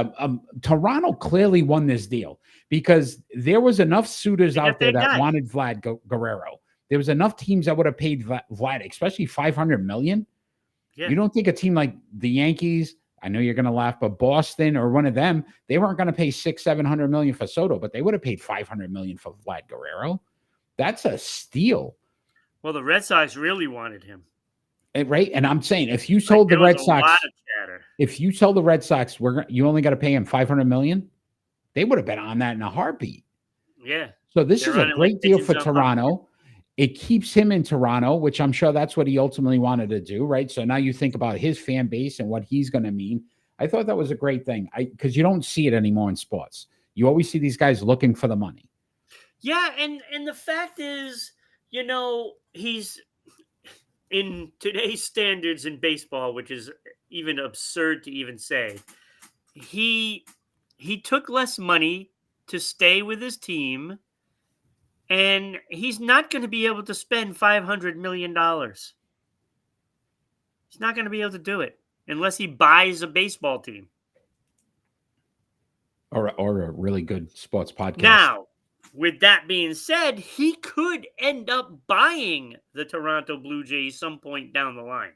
Toronto clearly won this deal because there was enough suitors out there that wanted Vlad Guerrero. There was enough teams that would have paid Vlad, especially $500 million. Yeah. You don't think a team like the Yankees, I know you're going to laugh, but Boston or one of them, they weren't going to pay $600-700 million for Soto, but they would have paid $500 million for Vlad Guerrero. That's a steal. Well, the Red Sox really wanted him, right? And I'm saying, if you told the Red Sox, you only got to pay him $500 million, they would have been on that in a heartbeat. Yeah. So this is a great deal for Toronto. It keeps him in Toronto, which I'm sure that's what he ultimately wanted to do, right? So now you think about his fan base and what he's going to mean. I thought that was a great thing because you don't see it anymore in sports. You always see these guys looking for the money. Yeah, and the fact is, you know, he's in today's standards in baseball, which is even absurd to even say. He took less money to stay with his team. And he's not going to be able to spend $500 million. He's not going to be able to do it unless he buys a baseball team. Or a really good sports podcast. Now, with that being said, he could end up buying the Toronto Blue Jays some point down the line.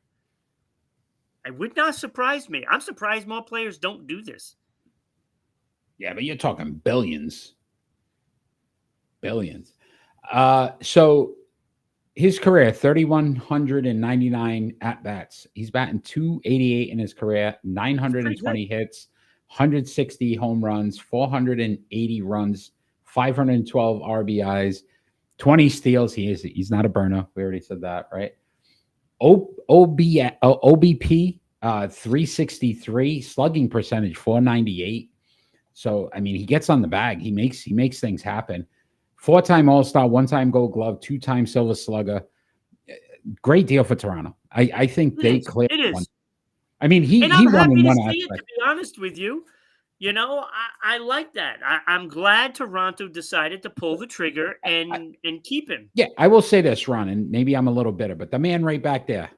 It would not surprise me. I'm surprised more players don't do this. Yeah, but you're talking billions. Billions. So his career, 3,199 at bats. He's batting 288 in his career, Pretty good. 920 hits, 160 home runs, 480 runs, 512 RBIs, 20 steals. He's not a burner. We already said that, right? OBP 363, slugging percentage 498. So I mean, he gets on the bag. He makes things happen. 4-time All-Star, 1-time Gold Glove, 2-time Silver Slugger. Great deal for Toronto. I think they cleared it one. is. I mean, he And I'm won happy in to one see it, aspect. to be honest with you. You know, I like that. I'm glad Toronto decided to pull the trigger and keep him. Yeah, I will say this, Ron, and maybe I'm a little bitter, but the man right back there,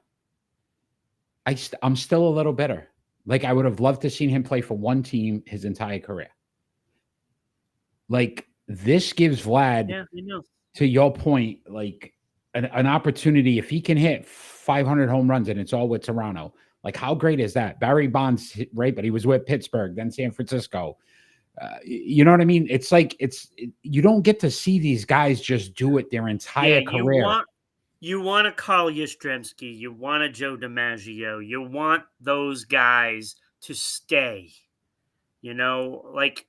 I'm still a little bitter. Like, I would have loved to seen him play for one team his entire career. Like, this gives Vlad, Yeah, I know. to your point, like an opportunity. If he can hit 500 home runs and it's all with Toronto, like, how great is that? Barry Bonds, right? But he was with Pittsburgh, then San Francisco. You know what I mean? It's like you don't get to see these guys just do it their entire career. You want a Carl Yastrzemski, you want a Joe DiMaggio, you want those guys to stay. You know, like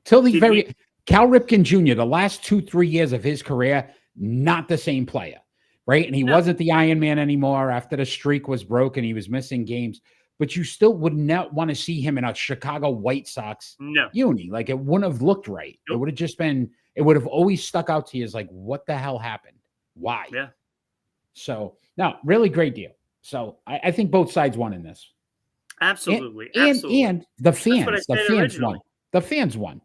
Till the Cal Ripken Jr., the last 2-3 years of his career, not the same player, right? And he wasn't the Iron Man anymore after the streak was broken. He was missing games, but you still would not want to see him in a Chicago White Sox uni. Like, it wouldn't have looked right. Nope. It would have just been, it would have always stuck out to you as like, what the hell happened? Why? Yeah. So, no, really great deal. So I think both sides won in this. Absolutely. And the fans originally. won. The fans won.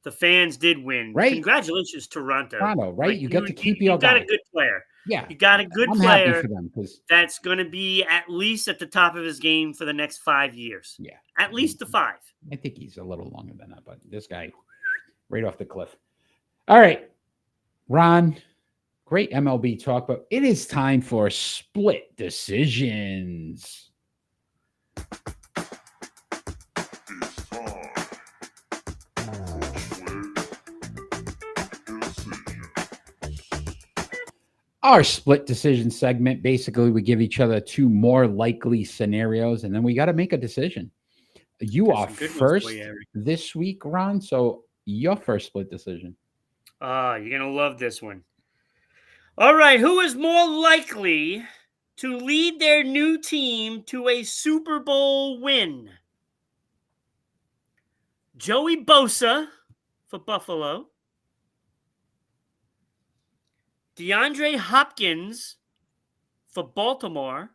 The fans did win. Right. Congratulations, Toronto. Right? Like, you got to keep your guy. You got a good player. Yeah. You got a good I'm player happy for them that's going to be at least at the top of his game for the next 5 years. Yeah. At least the 5. I think he's a little longer than that, but this guy, right off the cliff. All right. Ron, great MLB talk, but it is time for split decisions. Our split decision segment, basically, we give each other 2 more likely scenarios, and then we got to make a decision. You are first this week, Ron, so your first split decision. You're going to love this one. All right, who is more likely to lead their new team to a Super Bowl win? Joey Bosa for Buffalo, DeAndre Hopkins for Baltimore,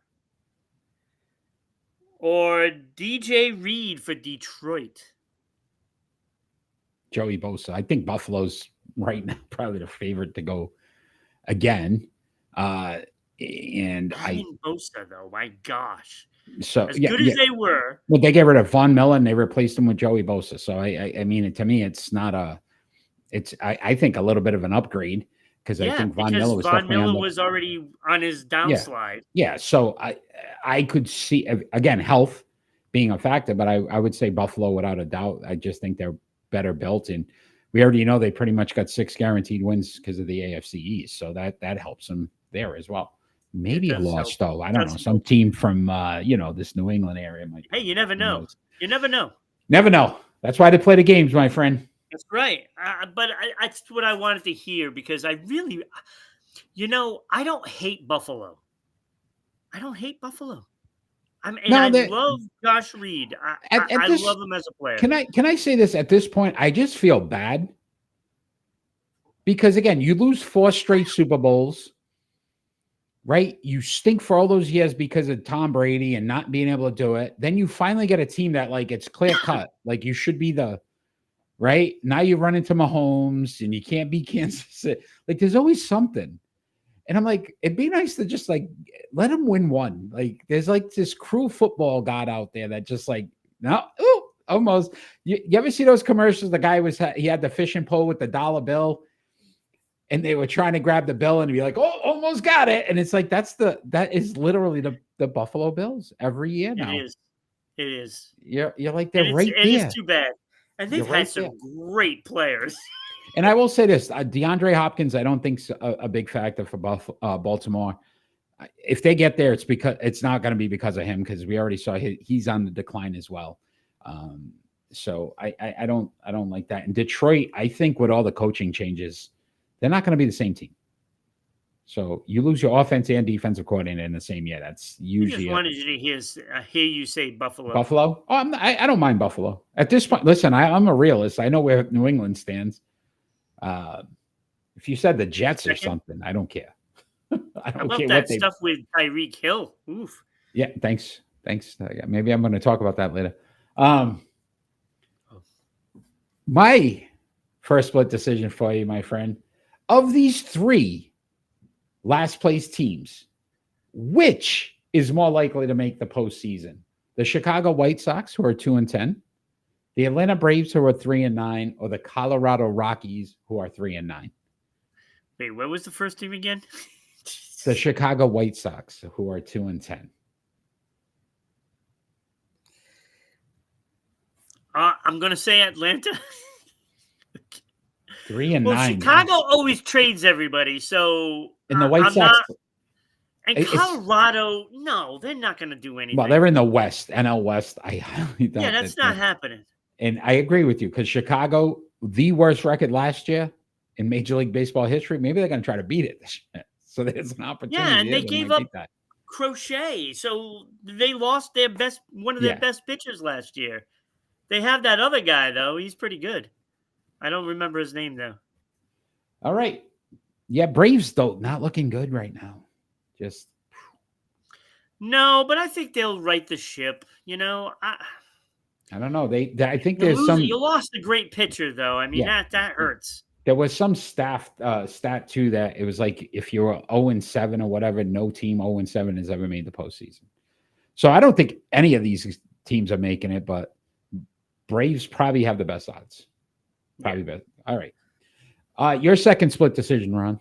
or DJ Reed for Detroit? Joey Bosa. I think Buffalo's right now probably the favorite to go again. And Bosa, though, my gosh. So as good as they were. Well, they get rid of Von Miller and they replaced him with Joey Bosa. So I mean, to me, it's not I think a little bit of an upgrade because I think Von Miller was already on his downslide. Yeah. So I could see, again, health being a factor, but I would say Buffalo without a doubt. I just think they're better built, and we already know they pretty much got 6 guaranteed wins because of the AFC East. So that helps them there as well. Maybe a loss, though. I don't know. Some team from, this New England area. Hey, you never know. You never know. Never know. That's why they play the games, my friend. That's right. But that's what I wanted to hear because I really, I don't hate Buffalo. I love Josh Reed. I love him as a player. Can I say this at this point? I just feel bad because, again, you lose 4 straight Super Bowls. Right? You stink for all those years because of Tom Brady and not being able to do it. Then you finally get a team that, like, it's clear cut. Like, you should be right? Now you run into Mahomes and you can't beat Kansas City. Like, there's always something. And I'm like, it'd be nice to just, like, let him win one. Like, there's, like, this cruel football god out there that just, like, no, almost. You ever see those commercials? The guy he had the fishing pole with the dollar bill. And they were trying to grab the bill and be like, oh, almost got it. And it's like, that is literally the Buffalo Bills every year now. It is. You're like, they're right there. It is too bad. And they've had some great players. And I will say this, DeAndre Hopkins, I don't think a big factor for Baltimore. If they get there, it's not going to be because of him, because we already saw he's on the decline as well. So I don't like that. And Detroit, I think with all the coaching changes, they're not going to be the same team. So you lose your offense and defensive coordinator in the same year. That's usually. I just wanted to hear you say Buffalo. Buffalo? Oh, I don't mind Buffalo at this point. Listen, I'm a realist. I know where New England stands. If you said the Jets or something, I don't care. I don't care that stuff with Tyreek Hill. Oof. Yeah, thanks. Maybe I'm going to talk about that later. My first split decision for you, my friend. Of these three last place teams, which is more likely to make the postseason? The Chicago White Sox, who are 2-10, the Atlanta Braves, who are 3-9, or the Colorado Rockies, who are 3-9. Wait, what was the first team again? The Chicago White Sox, who are 2-10. I'm going to say Atlanta. 3-9. Well, Chicago always trades everybody, so in the White Sox. And Colorado, no, they're not going to do anything. Well, they're in the West, NL West. I highly doubt that's not happening. And I agree with you, because Chicago, the worst record last year in Major League Baseball history, maybe they're going to try to beat it this year. So there's an opportunity. Yeah, and they gave up Crochet, so they lost one of their best pitchers last year. They have that other guy, though. He's pretty good. I don't remember his name, though. All right. Yeah, Braves, though, not looking good right now. Just. No, but I think they'll right the ship. I don't know. I think there's some. You lost a great pitcher, though. I mean, that hurts. There was some stat too that it was like if you were 0-7 or whatever, no team 0-7 has ever made the postseason. So I don't think any of these teams are making it, but Braves probably have the best odds. Probably best. All right. Your second split decision, Ron.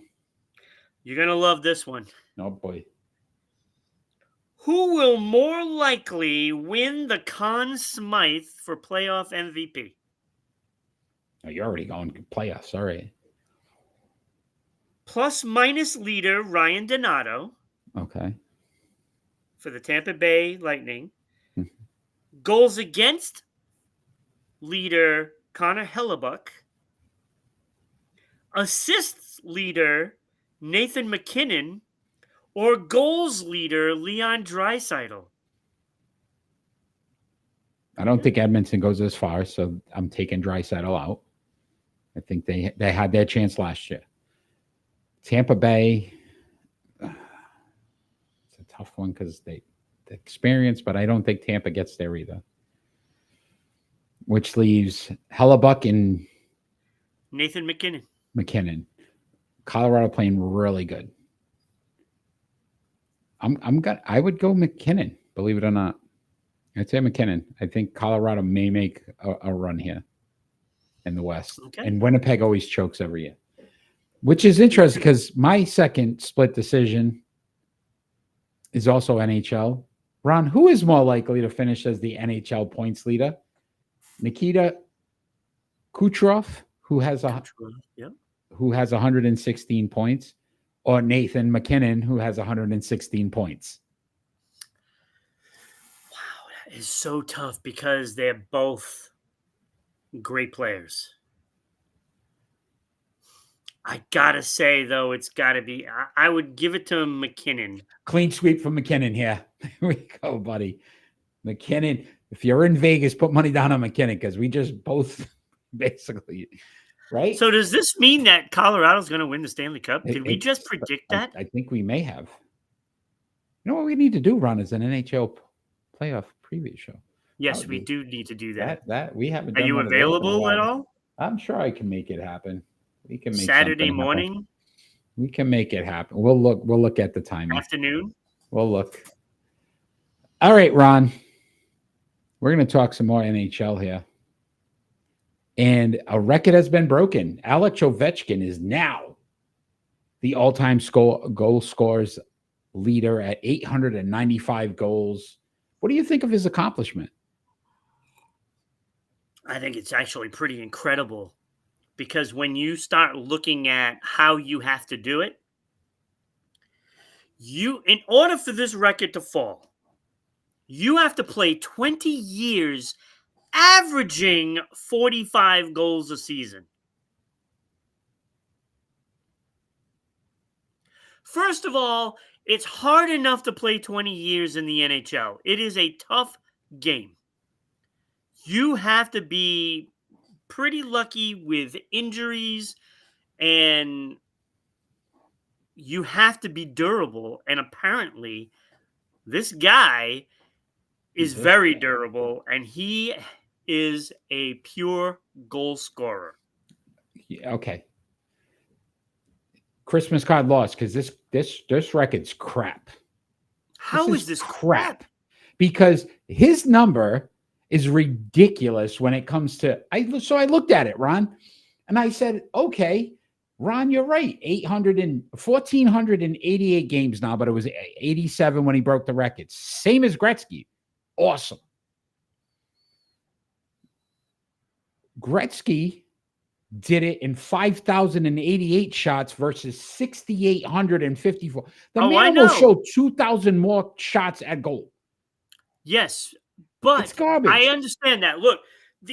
You're gonna love this one. Oh boy. Who will more likely win the Conn Smythe for playoff MVP? Oh, you're already going to playoffs. All right. Plus minus leader Ryan Donato. Okay. For the Tampa Bay Lightning. Mm-hmm. Goals against leader Connor Hellebuck. Assists leader Nathan McKinnon. Or goals leader Leon Draisaitl. I don't think Edmonton goes as far, so I'm taking Draisaitl out. I think they had their chance last year. Tampa Bay, it's a tough one because the experience, but I don't think Tampa gets there either. Which leaves Hellebuck and Nathan McKinnon. Colorado playing really good. I would go McKinnon, believe it or not. I'd say McKinnon. I think Colorado may make a run here in the West. Okay. And Winnipeg always chokes every year. Which is interesting because my second split decision is also NHL. Ron, who is more likely to finish as the NHL points leader? Nikita Kucherov, who has 116 points, or Nathan McKinnon, who has 116 points? Wow, that is so tough because they're both great players. I gotta say, though, it's gotta be. I would give it to McKinnon. Clean sweep for McKinnon here. Here we go, buddy. McKinnon. If you're in Vegas, put money down on McKinnon because we just both basically, right? So does this mean that Colorado's going to win the Stanley Cup? Did we just predict that? I think we may have. You know what we need to do, Ron, is an NHL playoff preview show. Yes, we do need to do that. That we haven't. Are you available at all? I'm sure I can make it happen. We can make Saturday morning. Happen. We can make it happen. We'll look at the timing. Afternoon. We'll look. All right, Ron. We're going to talk some more NHL here. And a record has been broken. Alex Ovechkin is now the all-time goal scorers leader at 895 goals. What do you think of his accomplishment? I think it's actually pretty incredible. because when you start looking at how you have to do it, in order for this record to fall, you have to play 20 years, averaging 45 goals a season. First of all, it's hard enough to play 20 years in the NHL. It is a tough game. You have to be pretty lucky with injuries, and you have to be durable. And apparently, this guy is very durable, and he is a pure goal scorer. Okay. Christmas card lost because this record's crap. How is this crap? Because his number is ridiculous when it comes to so I looked at it, Ron, and I said, okay, Ron, you're right. 1,488 games now, but it was 87 when he broke the record. Same as Gretzky. Awesome. Gretzky did it in 5,088 shots versus 6,854. The man almost showed 2,000 more shots at goal. Yes, but it's garbage. I understand that. Look,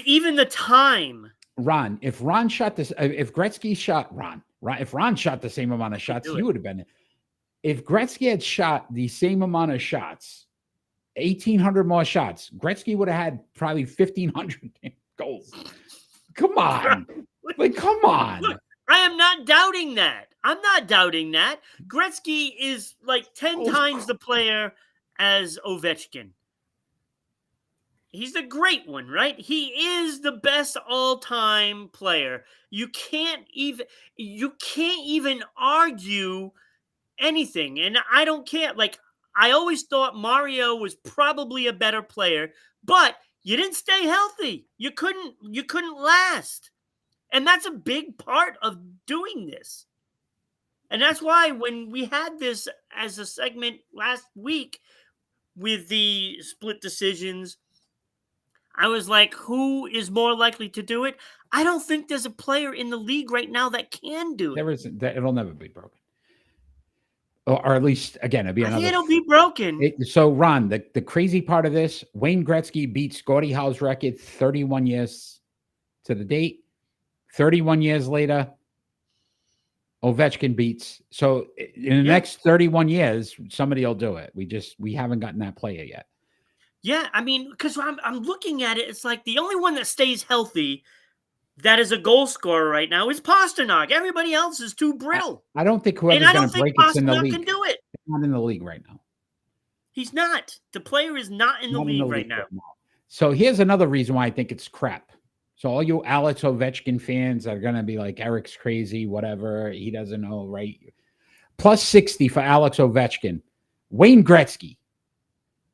even the time. Ron, if Ron shot this, if Gretzky shot if Ron shot the same amount of shots, he would have been. If Gretzky had shot the same amount of shots, 1,800 more shots, Gretzky would have had probably 1,500 goals. Come on. Like, come on. Look, I am not doubting that. I'm not doubting that. Gretzky is like 10 times the player as Ovechkin. He's the great one, right? He is the best all-time player. You can't even argue anything. And I don't care. Like, I always thought Mario was probably a better player, but you didn't stay healthy. You couldn't last. And that's a big part of doing this. And that's why when we had this as a segment last week with the split decisions, I was like, who is more likely to do it? I don't think there's a player in the league right now that can do it. There isn't. It'll never be broken. Or at least, again, it'll be another. It'll be broken. So, Ron, the crazy part of this, Wayne Gretzky beats Gordie Howe's record 31 years to the date. 31 years later, Ovechkin beats. So in the next 31 years, somebody will do it. We haven't gotten that player yet. Yeah, I mean, because I'm looking at it, it's like the only one that stays healthy that is a goal scorer right now is Pasternak. Everybody else is too brittle. I don't think whoever's going to break it's in the league. Can do it. He's not in the league right now. He's not. The player is not in the league right now. So here's another reason why I think it's crap. So all you Alex Ovechkin fans are going to be like, Eric's crazy, whatever. He doesn't know, right? Plus 60 for Alex Ovechkin. Wayne Gretzky,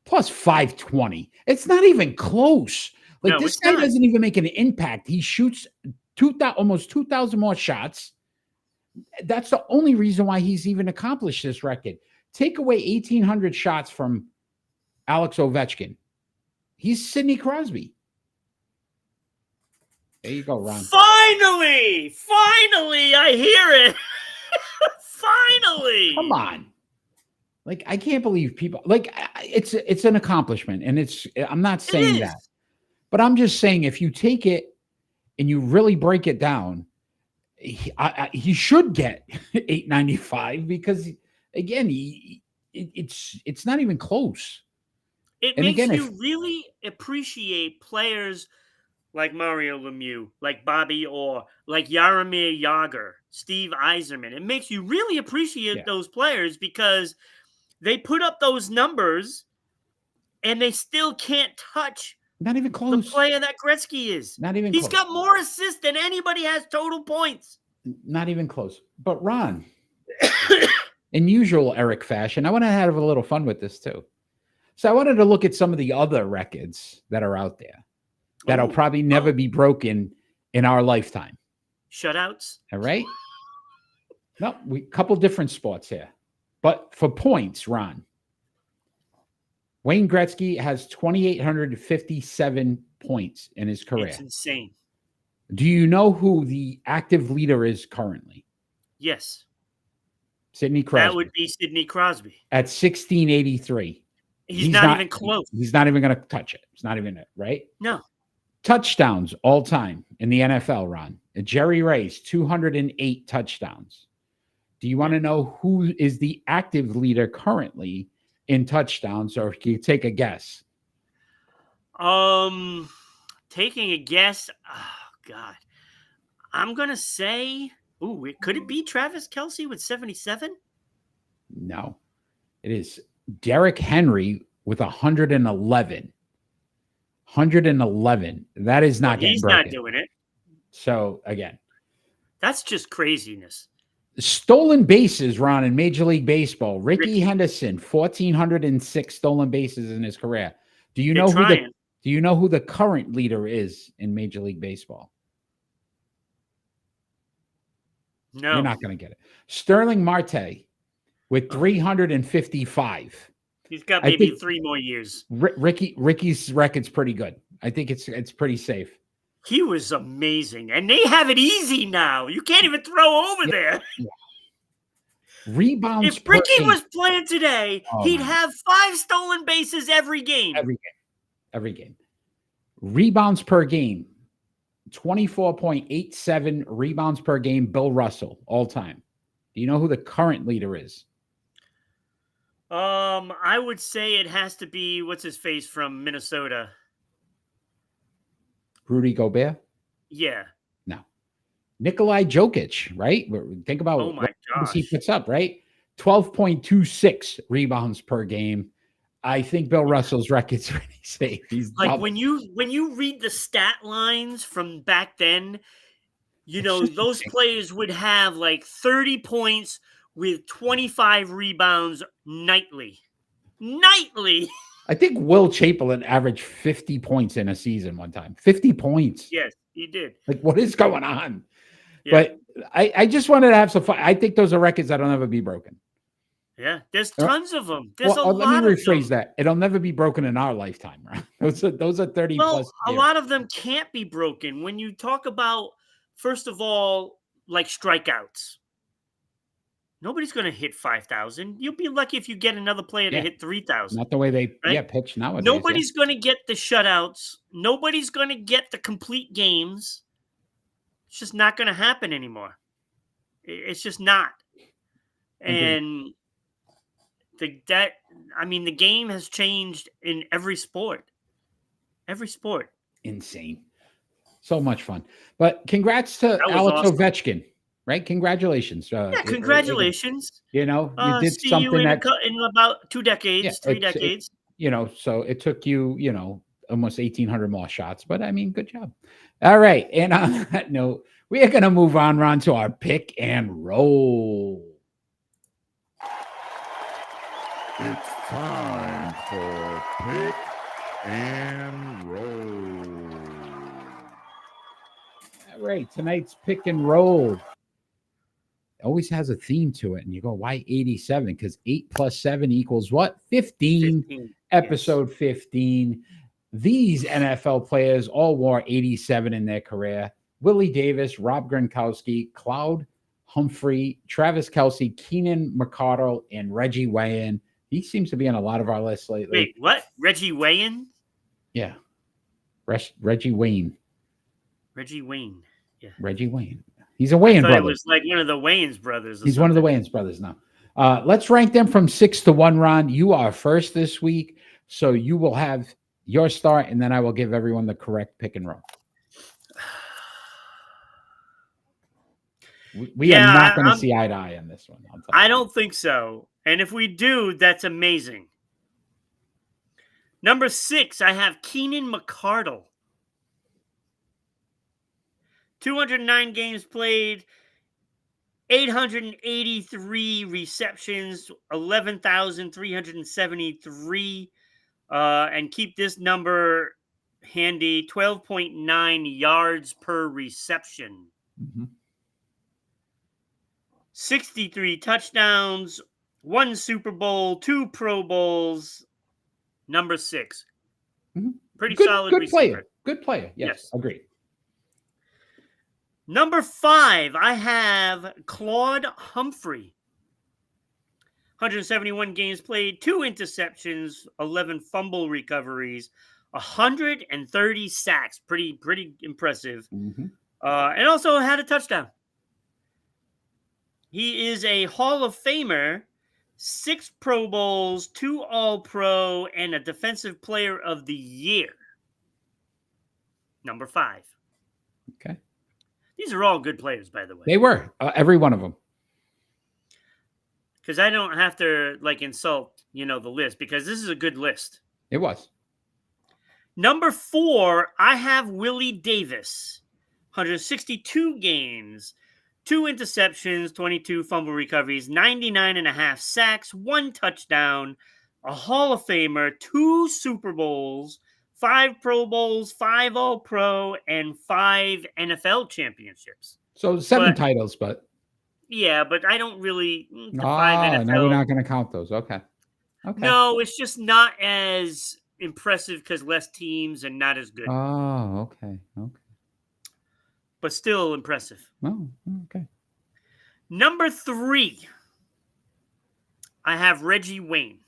plus 520. It's not even close. Like, no, this guy doesn't even make an impact. He shoots almost 2,000 more shots. That's the only reason why he's even accomplished this record. Take away 1,800 shots from Alex Ovechkin. He's Sidney Crosby. There you go, Ron. Finally, I hear it. Finally. Come on. Like, I can't believe people, like, it's an accomplishment, and I'm not saying that, but I'm just saying, if you take it and you really break it down, he should get 895 because, again, it's not even close. It makes you really appreciate players like Mario Lemieux, like Bobby Orr, like Jaromir Jagr, Steve Yzerman. It makes you really appreciate those players because they put up those numbers and they still can't touch not even close the player that Gretzky is. Not even He's close. Got more assists than anybody has total points. Not even close. But Ron, in usual Eric fashion, I want to have a little fun with this too. So I wanted to look at some of the other records that are out there that'll probably never be broken in our lifetime. Shutouts. All right. No, couple different sports here. But for points, Ron, Wayne Gretzky has 2,857 points in his career. It's insane. Do you know who the active leader is currently? Yes. Sidney That Crosby would be Sidney Crosby. at 1683. He's not even close. He's not even going to touch it. It's not even it, right? No. Touchdowns all time in the NFL, Ron. Jerry Rice, 208 touchdowns. Do you want to know who is the active leader currently in touchdowns, or can you take a guess? Taking a guess. Oh God, I'm gonna say. Ooh, could it be Travis Kelce with 77? No, it is Derrick Henry with 111. 111. That is not getting He's broken. not doing it. So again, that's just craziness. Stolen bases, Ron, in Major League Baseball. Ricky Henderson, 1,406 stolen bases in his career. Do you know who the current leader is in Major League Baseball? No. You're not going to get it. Sterling Marte with 355. He's got maybe 3 more years. Ricky's record's pretty good. I think it's pretty safe. He was amazing. And they have it easy now. You can't even throw over there. Yeah. Rebounds. If Ricky was playing today, he'd have 5 stolen bases every game. Every game. Rebounds per game. 24.87 rebounds per game. Bill Russell, all time. Do you know who the current leader is? I would say it has to be what's his face from Minnesota. Rudy Gobert? Yeah. No. Nikolai Jokic, right? Think about what he puts up, right? 12.26 rebounds per game. I think Bill Russell's record's pretty safe. He's like when you read the stat lines from back then, those players would have like 30 points with 25 rebounds nightly. I think Will Chamberlain averaged 50 points in a season one time. 50 points. Yes, he did. Like, what is going on? Yeah. But I just wanted to have some fun. I think those are records that'll never be broken. Yeah, there's tons of them. There's a lot of them. Let me rephrase that. It'll never be broken in our lifetime, right? Those are 30 plus years. A lot of them can't be broken. When you talk about, first of all, like strikeouts, nobody's going to hit 5,000. You'll be lucky if you get another player to hit 3,000. Not the way they pitch nowadays. Nobody's going to get the shutouts. Nobody's going to get the complete games. It's just not going to happen anymore. It's just not. And the game has changed in every sport. Every sport. Insane. So much fun. But congrats to Alex Ovechkin. Right? Congratulations. Congratulations. You did something in about 2 decades, 3 decades. So it took you, almost 1,800 more shots. But I mean, good job. All right. And on that note, we are going to move on, Ron, to our pick and roll. It's time for pick and roll. All right. Tonight's pick and roll always has a theme to it, and you go, why 87? Because 8 plus 7 equals what? 15. Episode 15. These NFL players all wore 87 in their career. Willie Davis, Rob Gronkowski, Cloud Humphrey, Travis Kelce, Keenan McCardle, and Reggie Wayne. He seems to be on a lot of our lists lately. Wait, what? Reggie Wayne? Yeah. Reggie Wayne. Reggie Wayne. Yeah. Reggie Wayne. He's a Wayans brother. It was like one of the Wayans brothers. He's one of the Wayans brothers now. Let's rank them from 6 to 1, Ron. You are first this week, so you will have your start, and then I will give everyone the correct pick and roll. We are not going to see eye to eye on this one. I don't think so. And if we do, that's amazing. Number 6, I have Keenan McCardle. 209 games played, 883 receptions, 11,373, and keep this number handy, 12.9 yards per reception. Mm-hmm. 63 touchdowns, 1 Super Bowl, 2 Pro Bowls. Number 6. Mm-hmm. Pretty solid good receiver. Player. Good player. Yes. Agreed. Number 5, I have Claude Humphrey. 171 games played, 2 interceptions, 11 fumble recoveries, 130 sacks. Pretty impressive. Mm-hmm. And also had a touchdown. He is a Hall of Famer, 6 Pro Bowls, 2 All-Pro, and a Defensive Player of the Year. Number 5. Okay. These are all good players, by the way. They were every one of them. Because I don't have to insult, the list, because this is a good list. It was. Number 4, I have Willie Davis. 162 games, 2 interceptions, 22 fumble recoveries, 99.5 sacks, 1 touchdown, a Hall of Famer, 2 Super Bowls, 5 Pro Bowls, 5 All-Pro, and 5 NFL championships. So 7 titles, but. Yeah, but I don't really. 5 NFL. NFL. No, we're not going to count those. Okay. No, it's just not as impressive because less teams and not as good. Oh, okay. But still impressive. Oh, okay. Number 3, I have Reggie Wayne.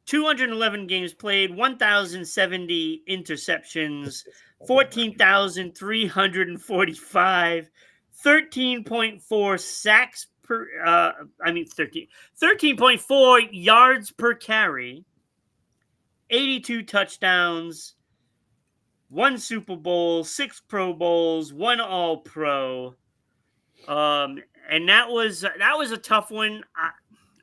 211 games played, 1,070 interceptions, 14,345, 13.4 sacks per, 13.4 yards per carry, 82 touchdowns, 1 Super Bowl, 6 Pro Bowls, 1 All-Pro. And that was a tough one.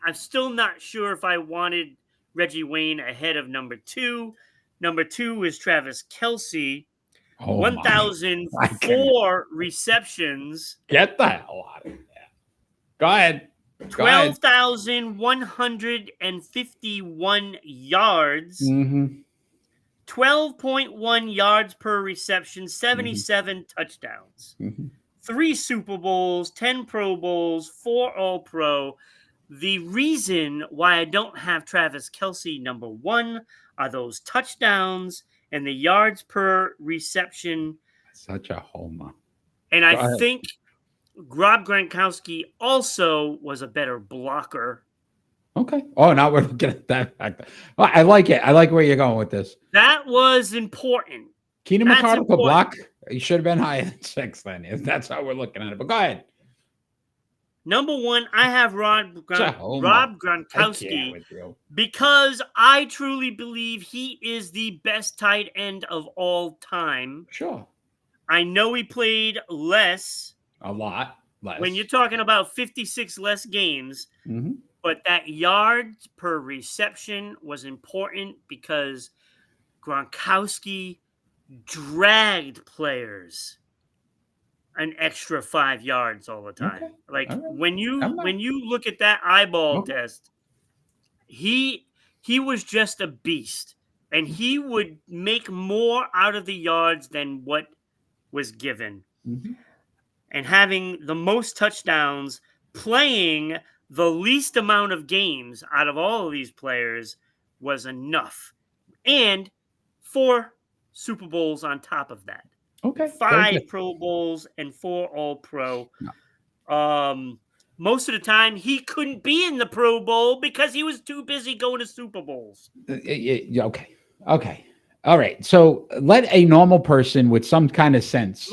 I'm still not sure if I wanted Reggie Wayne ahead of number 2. Number 2 is Travis Kelce. 1,004 receptions. Get the hell out of there. Go ahead. 12,151 yards. Mm-hmm. 12.1 yards per reception, 77 touchdowns. Mm-hmm. 3 Super Bowls, 10 Pro Bowls, 4 All-Pro. The reason why I don't have Travis Kelce number 1 are those touchdowns and the yards per reception. Such a homer. And I think Rob Gronkowski also was a better blocker. Okay. Oh, now we're looking at that. Well, I like it. I like where you're going with this. That was important. Keenan McCardle could block. He should have been higher than 6 then, if that's how we're looking at it. But go ahead. Number 1, I have Rob Gronkowski because I truly believe he is the best tight end of all time. Sure. I know he played less. A lot less. When you're talking about 56 less games, mm-hmm. But that yards per reception was important because Gronkowski dragged players an extra 5 yards all the time. Okay. Like all right. when you look at that eyeball test, he was just a beast, and he would make more out of the yards than what was given. Mm-hmm. And having the most touchdowns, playing the least amount of games out of all of these players was enough. And 4 Super Bowls on top of that. Okay. 5 Pro Bowls and 4 All-Pro. No. Most of the time, he couldn't be in the Pro Bowl because he was too busy going to Super Bowls. Okay. All right. So let a normal person with some kind of sense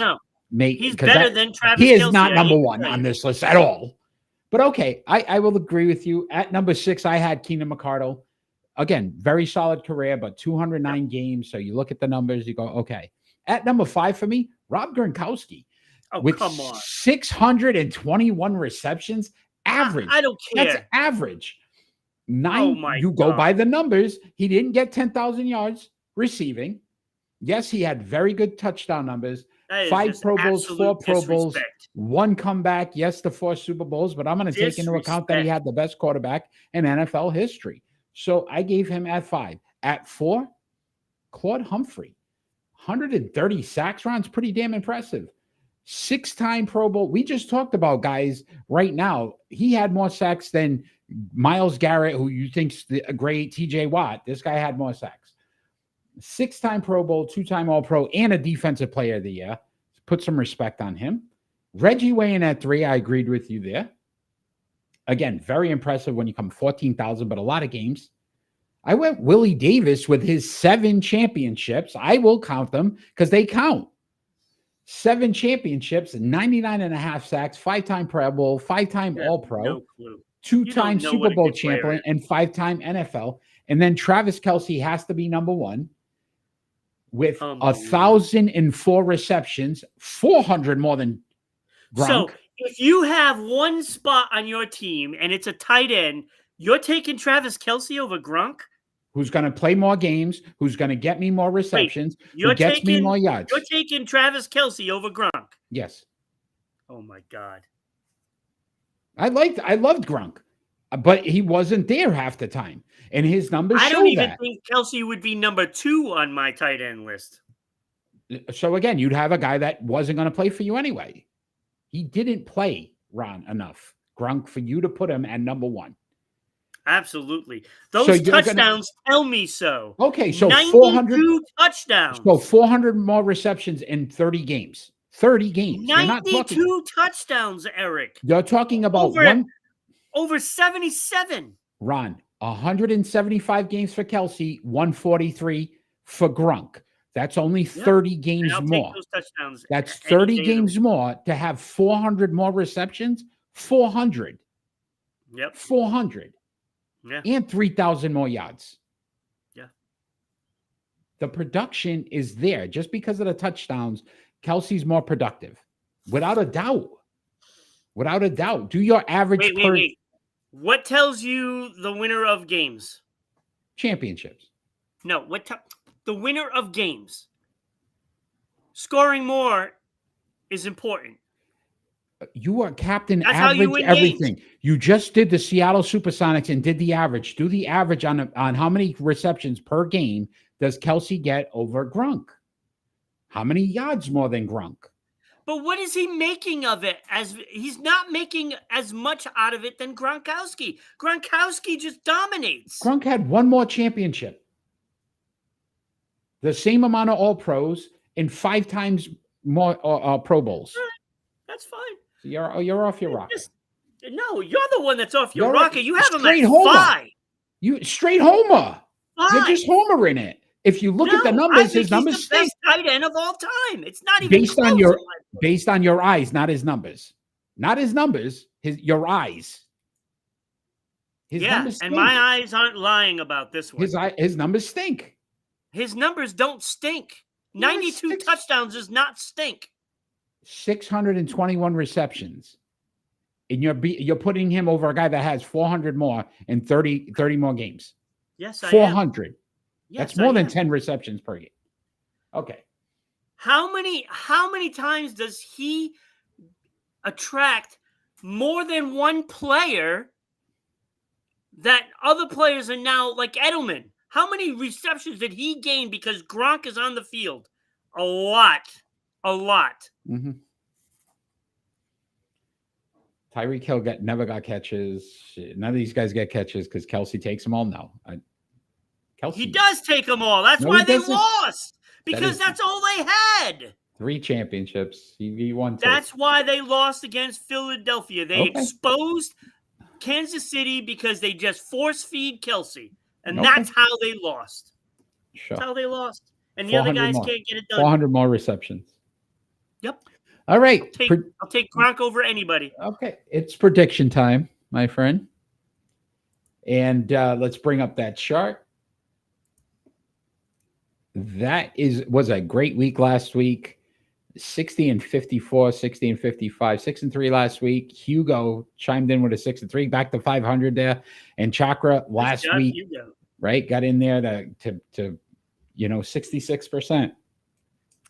make. He's better than Travis He is Kelce. not number 1 on this list at all. But okay, I will agree with you. At number 6, I had Keenan McCardle. Again, very solid career, but 209 games. So you look at the numbers, you go, okay. At number 5 for me, Rob Gronkowski. With come on. 621 receptions, average. I don't care. That's average. 9. You go by the numbers. He didn't get 10,000 yards receiving. Yes, he had very good touchdown numbers. 5 Pro Bowls, 4 Pro Bowls, 1 comeback. Yes, the 4 Super Bowls, but I'm going to take into account that he had the best quarterback in NFL history. So I gave him at 5. At 4, Claude Humphrey. 130 sacks rounds, pretty damn impressive. 6-time Pro Bowl. We just talked about guys right now. He had more sacks than Myles Garrett, who you think's a great TJ Watt. This guy had more sacks. 6-time Pro Bowl, 2-time All-Pro, and a Defensive Player of the Year. put some respect on him. Reggie weighing at 3, I agreed with you there. Again, very impressive when you come 14,000, but a lot of games. I went Willie Davis with his 7 championships. I will count them because they count. 7 championships, 99.5 sacks, 5-time Pro Bowl, 5-time All-Pro, No clue. 2-time know Super what a Bowl good player champion, is. and 5-time NFL. And then Travis Kelce has to be number 1 with Unbelievable. 1,004 receptions, 400 more than Gronk. So if you have one spot on your team and it's a tight end, you're taking Travis Kelce over Gronk? Who's going to play more games, who's going to get me more receptions, who gets me more yards. You're taking Travis Kelce over Gronk? Yes. Oh, my God. I loved Gronk, but he wasn't there half the time. And his numbers show that. I don't even think Kelce would be number 2 on my tight end list. So, again, you'd have a guy that wasn't going to play for you anyway. He didn't play, Ron, enough, Gronk, for you to put him at number 1. Absolutely. Those touchdowns tell me so. Okay, so 92 touchdowns. So 400 more receptions in 30 games. 30 games. 92 touchdowns, Eric. You're talking about over 77. Ron, 175 games for Kelce, 143 for Gronk. That's only 30 games more. Take those touchdowns. That's 30 games more to have 400 more receptions. 400. Yep. 400. Yeah. And 3,000 more yards. Yeah. The production is there. Just because of the touchdowns, Kelce's more productive. Without a doubt. Without a doubt. Do your average Wait. What tells you the winner of games? Championships. No, the winner of games. Scoring more is important. You are captain. That's how you win everything. games. You just did the Seattle Supersonics and did the average. Do the average on how many receptions per game does Kelce get over Gronk? How many yards more than Gronk? But what is he making of it? As he's not making as much out of it than Gronkowski. Gronkowski just dominates. Gronk had 1 more championship. The same amount of All-Pros and 5 times more Pro Bowls. Right. That's fine. So you're off your rocker. No, you're the one that's off your rocker. You have him at homer. 5. You straight homer. 5. You're just homering it. If you look at the numbers, his numbers he's the best tight end of all time. It's not even based on your eyes, not his numbers. Not his numbers, your eyes. His numbers stink. And my eyes aren't lying about this one. His numbers stink. His numbers don't stink. 92 touchdowns does not stink. 621 receptions. And you're putting him over a guy that has 400 more in 30 more games. Yes, I 400. am. That's more than 10 receptions per game. Okay. How many times does he attract more than one player that other players are now like Edelman? How many receptions did he gain because Gronk is on the field? A lot. Mm-hmm. Tyreek Hill never got catches. None of these guys get catches because Kelce takes them all. No. Kelce. He does take them all. That's why they lost. Because that's all they had. 3 championships. He won 2. That's why they lost against Philadelphia. They exposed Kansas City because they just force-feed Kelce. And that's how they lost. Sure. That's how they lost. And the other guys can't get it done. 400 more receptions. Yep. All right. I'll take Gronk over anybody. Okay. It's prediction time, my friend. And let's bring up that chart. That was a great week last week. 60-54, 60-55, 6-3 last week. Hugo chimed in with a 6-3, back to 500 there. And Chakra last week, right, got in there to 66%.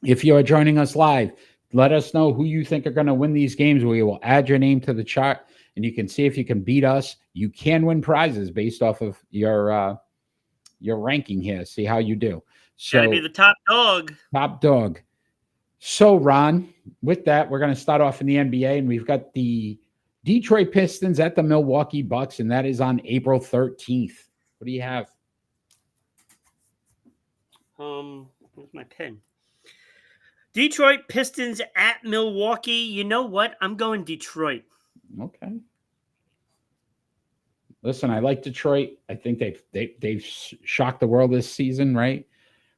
If you are joining us live, let us know who you think are going to win these games. We will add your name to the chart, and you can see if you can beat us. You can win prizes based off of your ranking here. See how you do. So, gotta be the top dog. Top dog. So, Ron, with that, we're going to start off in the NBA, and we've got the Detroit Pistons at the Milwaukee Bucks, and that is on April 13th. What do you have? Where's my pen? Detroit Pistons at Milwaukee. You know what? I'm going Detroit. Okay. Listen, I like Detroit. I think they've shocked the world this season, right?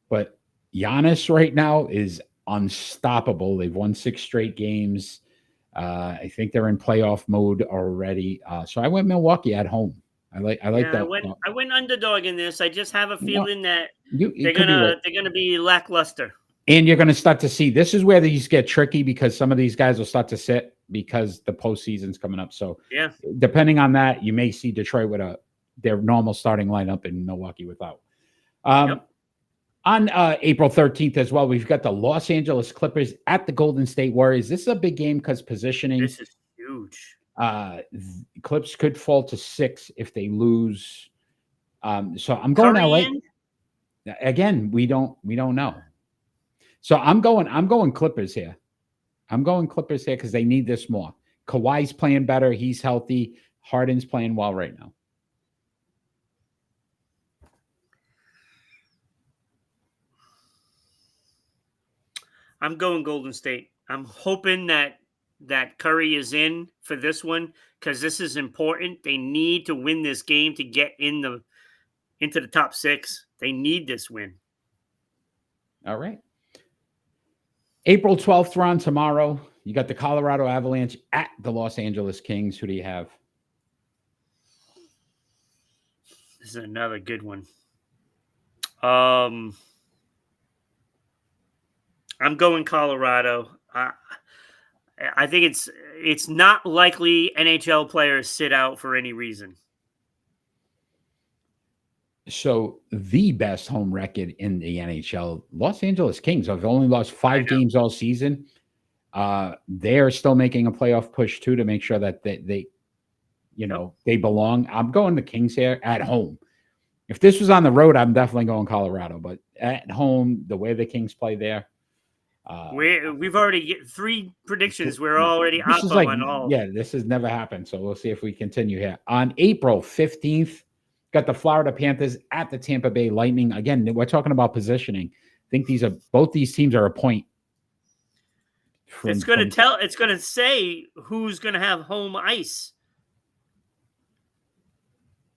But Giannis right now is unstoppable. They've won 6 straight games. I think they're in playoff mode already. So I went Milwaukee at home. I like that. I went underdog in this. I just have a feeling that they're gonna be lackluster. And you're gonna start to see, this is where these get tricky, because some of these guys will start to sit because the postseason's coming up. So yeah, depending on that, you may see Detroit with their normal starting lineup and Milwaukee without. On April 13th as well, we've got the Los Angeles Clippers at the Golden State Warriors. This is a big game because positioning. This is huge. Clips could fall to 6 if they lose. So I'm going LA. Again, we don't know. So I'm going Clippers here. I'm going Clippers here because they need this more. Kawhi's playing better. He's healthy. Harden's playing well right now. I'm going Golden State. I'm hoping that Curry is in for this one because this is important. They need to win this game to get into the top 6. They need this win. All right. April 12th, Ron, tomorrow. You got the Colorado Avalanche at the Los Angeles Kings. Who do you have? This is another good one. I'm going Colorado. I think it's not likely NHL players sit out for any reason. So the best home record in the NHL, Los Angeles Kings have only lost 5 games all season. They're still making a playoff push too to make sure that they belong. I'm going the Kings here at home. If this was on the road, I'm definitely going Colorado. But at home, the way the Kings play there. We've already get 3 predictions. We're already up on all. Yeah, this has never happened. So we'll see if we continue here. On April 15th, got the Florida Panthers at the Tampa Bay Lightning. Again, we're talking about positioning. I think both these teams are a point. It's going to say who's going to have home ice.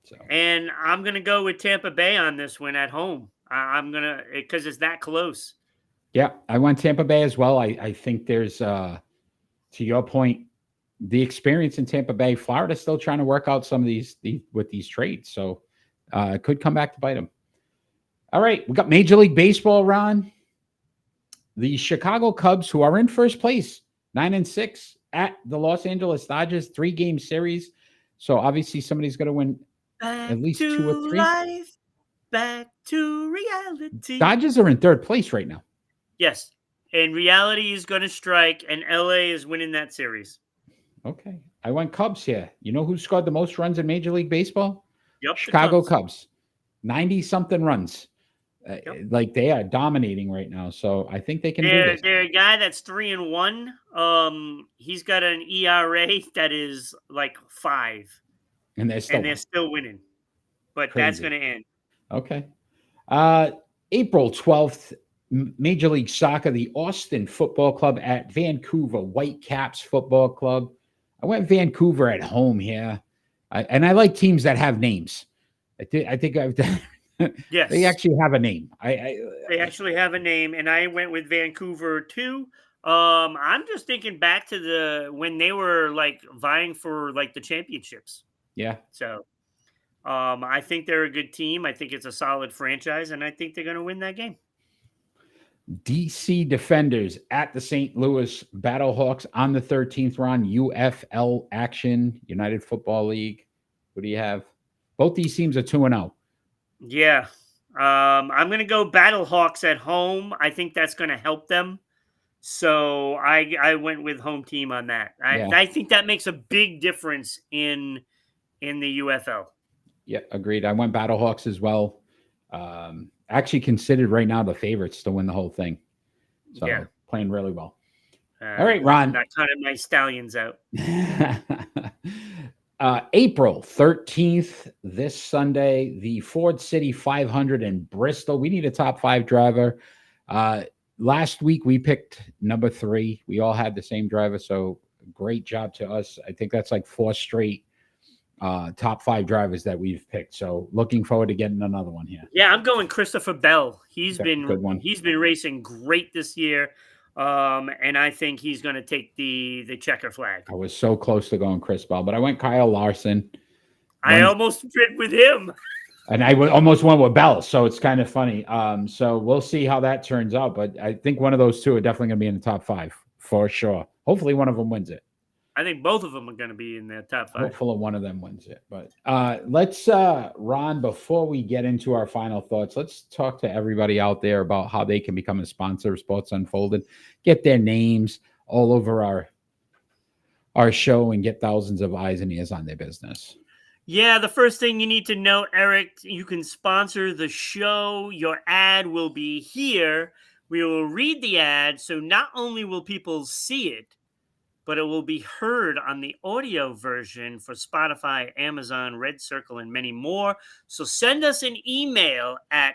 So. And I'm going to go with Tampa Bay on this one at home. I'm going to, because it's that close. Yeah, I went Tampa Bay as well. I think there's, to your point, the experience in Tampa Bay. Florida's still trying to work out some of these trades. So it could come back to bite them. All right, we got Major League Baseball, Ron. The Chicago Cubs, who are in first place, 9-6 at the Los Angeles Dodgers, 3-game series. So obviously somebody's going to win at least 2 or 3. Life, back to reality. Dodgers are in third place right now. Yes, and reality is going to strike, and LA is winning that series. Okay, I went Cubs here. You know who scored the most runs in Major League Baseball? Yep, Chicago Cubs. 90-something runs. Like they are dominating right now, so I think they can do this. They're a guy that's 3-1. He's got an ERA that is like 5, and they're still winning. But Crazy. That's going to end. Okay. April 12th, Major League Soccer, the Austin Football Club at Vancouver Whitecaps Football Club. I went Vancouver at home here, and I like teams that have names. I think I've done. Yes, they actually have a name. They actually have a name, and I went with Vancouver too. I'm just thinking back to when they were like vying for like the championships. Yeah. So, I think they're a good team. I think it's a solid franchise, and I think they're going to win that game. DC Defenders at the St. Louis Battlehawks on the 13th round. UFL action, United Football League. What do you have? Both these teams are 2-0. Yeah. I'm going to go Battlehawks at home. I think that's going to help them. So I went with home team on that. I think that makes a big difference in the UFL. Yeah, agreed. I went Battlehawks as well. Actually considered right now the favorites to win the whole thing. So playing really well. All right, Ron. Not kind of my Stallions out. April 13th, this Sunday, the Ford City 500 in Bristol. We need a top 5 driver. last week we picked number 3. We all had the same driver, so great job to us. I think that's like 4 straight top 5 drivers that we've picked. So looking forward to getting another one here. Yeah, I'm going Christopher Bell. He's Okay, good one. been racing great this year. And I think he's going to take the checker flag. I was so close to going Chris Bell, but I went Kyle Larson. I almost fit with him. And I almost went with Bell, so it's kind of funny. So we'll see how that turns out. But I think one of those two are definitely going to be in the top 5 for sure. Hopefully one of them wins it. I think both of them are going to be in the top 5. Hopefully one of them wins it. But let's, Ron, before we get into our final thoughts, let's talk to everybody out there about how they can become a sponsor of Sports Unfolded, get their names all over our show, and get thousands of eyes and ears on their business. Yeah, the first thing you need to know, Eric, you can sponsor the show. Your ad will be here. We will read the ad, so not only will people see it, but it will be heard on the audio version for Spotify, Amazon, Red Circle, and many more. So send us an email at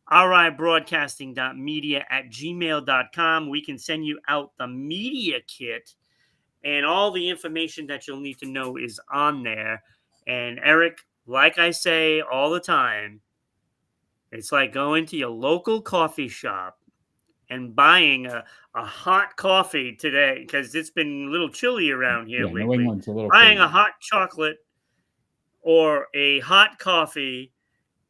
ribroadcasting.media@gmail.com. We can send you out the media kit, and all the information that you'll need to know is on there. And Eric, like I say all the time, it's like going to your local coffee shop and buying a hot coffee today, because it's been a little chilly around here lately. New England's a little buying cold. a hot chocolate or a hot coffee,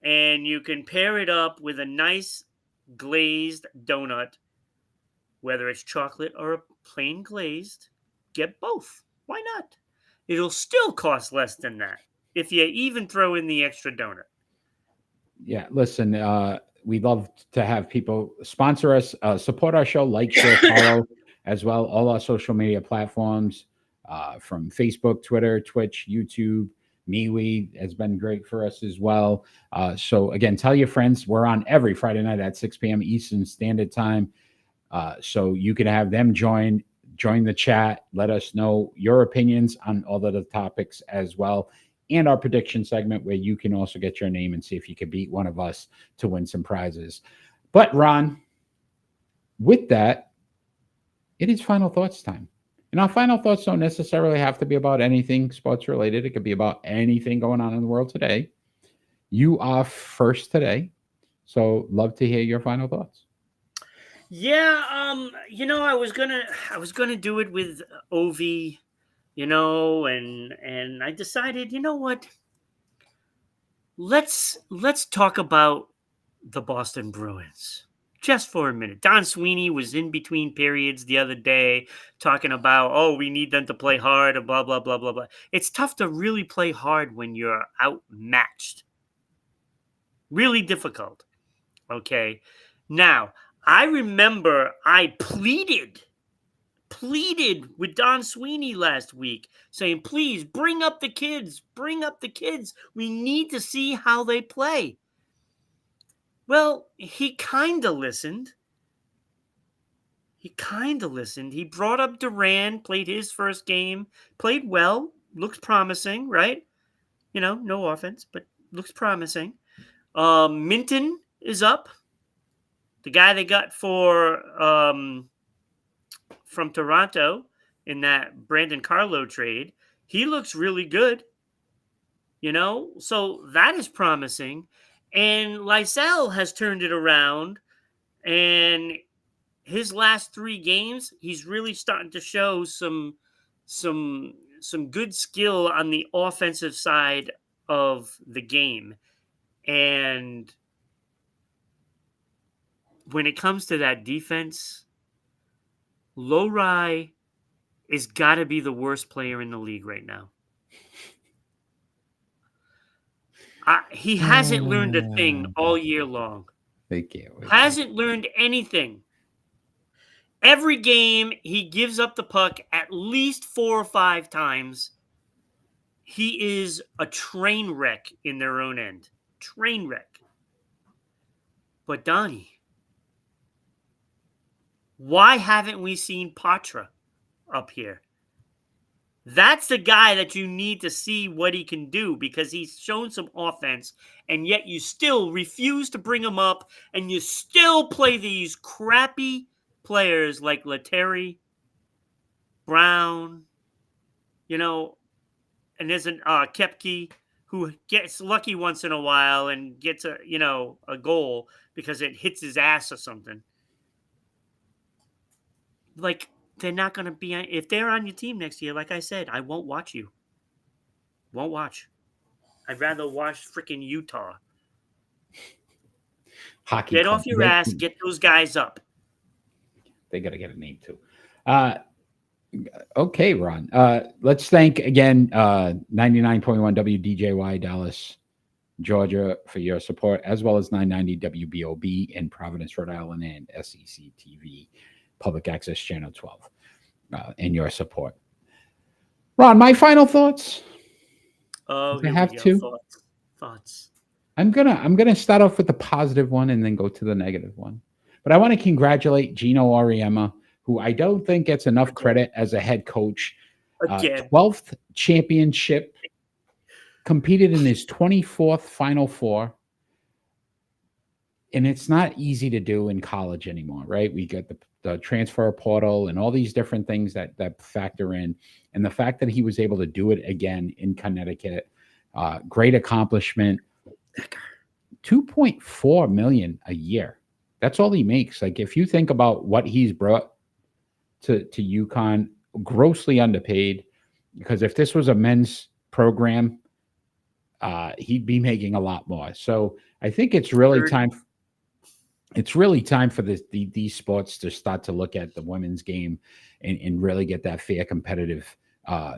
and you can pair it up with a nice glazed donut, whether it's chocolate or a plain glazed. Get both. Why not? It'll still cost less than that if you even throw in the extra donut. Yeah, listen, we'd love to have people sponsor us, support our show, like, share, follow as well. All our social media platforms, from Facebook, Twitter, Twitch, YouTube, MeWe has been great for us as well. So again, tell your friends. We're on every Friday night at 6 p.m. Eastern Standard Time. So you can have them join the chat. Let us know your opinions on all of the topics as well. And our prediction segment, where you can also get your name and see if you can beat one of us to win some prizes. But Ron, with that, it is final thoughts time. And our final thoughts don't necessarily have to be about anything sports related. It could be about anything going on in the world today. You are first today, so love to hear your final thoughts. Yeah, I was gonna do it with Ovi, and I decided, you know what? Let's talk about the Boston Bruins just for a minute. Don Sweeney was in between periods the other day talking about, we need them to play hard and blah, blah, blah, blah, blah. It's tough to really play hard when you're outmatched. Really difficult. Okay. Now, I remember I pleaded with Don Sweeney last week, saying, please bring up the kids. We need to see how they play. Well, he kind of listened. He brought up Durant, played his first game, played well, looks promising, right? No offense, but looks promising. Minton is up. The guy they got from Toronto in that Brandon Carlo trade, he looks really good. So that is promising. And Lysell has turned it around, and his last 3 games, he's really starting to show some good skill on the offensive side of the game. And when it comes to that defense, Lowry is got to be the worst player in the league right now. He hasn't learned a thing all year long. Hasn't learned anything. Every game, he gives up the puck at least 4 or 5 times. He is a train wreck in their own end. Train wreck. But Donnie, why haven't we seen Patra up here? That's the guy that you need to see what he can do, because he's shown some offense, and yet you still refuse to bring him up, and you still play these crappy players like Letary, Brown, you know, and there's an Kepke who gets lucky once in a while and gets a goal because it hits his ass or something. Like, they're not going to be, if they're on your team next year, like I said, I won't watch you. Won't watch. I'd rather watch freaking Utah. Hockey. Get off your ass. Get those guys up. They got to get a name too. Okay, Ron. Let's thank again 99.1 WDJY Dallas, Georgia for your support, as well as 990 WBOB in Providence, Rhode Island, and SEC TV, Public Access Channel 12, and your support. Ron, my final thoughts. Oh, I have to. Thoughts. I'm gonna start off with the positive one and then go to the negative one. But I want to congratulate Gino Auriemma, who I don't think gets enough credit as a head coach. 12th championship, competed in his 24th Final Four. And it's not easy to do in college anymore, right? We get the transfer portal and all these different things that factor in. And the fact that he was able to do it again in Connecticut, great accomplishment. $2.4 million a year. That's all he makes. Like, if you think about what he's brought to UConn, grossly underpaid, because if this was a men's program, he'd be making a lot more. So I think it's really time. It's really time for these sports to start to look at the women's game and really get that fair, competitive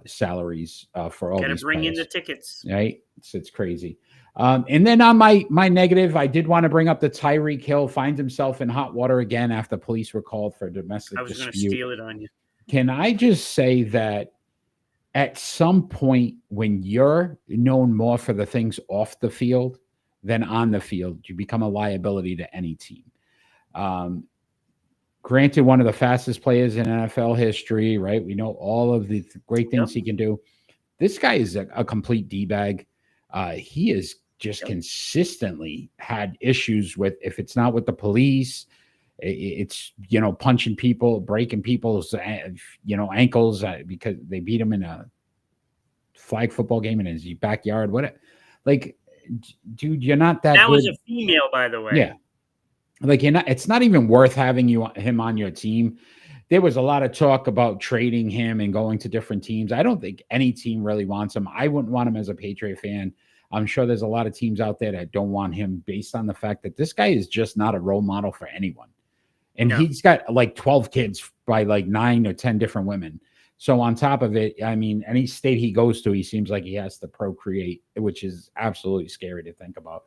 salaries for all. Gotta bring players. In the tickets, right? It's crazy. And then on my negative, I did want to bring up the Tyreek Hill finds himself in hot water again after police were called for a domestic dispute. I was going to steal it on you. Can I just say that at some point when you're known more for the things off the field than on the field, you become a liability to any team. Granted, one of the fastest players in NFL history, right? We know all of the great things he can do. This guy is a complete D-bag. He is just consistently had issues with, if it's not with the police, it's, punching people, breaking people's, ankles because they beat him in a flag football game in his backyard. Like, dude, you're not that That good. was a female, by the way. Yeah. Like, it's not even worth having him on your team. There was a lot of talk about trading him and going to different teams. I don't think any team really wants him. I wouldn't want him as a Patriot fan. I'm sure there's a lot of teams out there that don't want him based on the fact that this guy is just not a role model for anyone. And he's got like 12 kids by like 9 or 10 different women. So on top of it, I mean, any state he goes to, he seems like he has to procreate, which is absolutely scary to think about.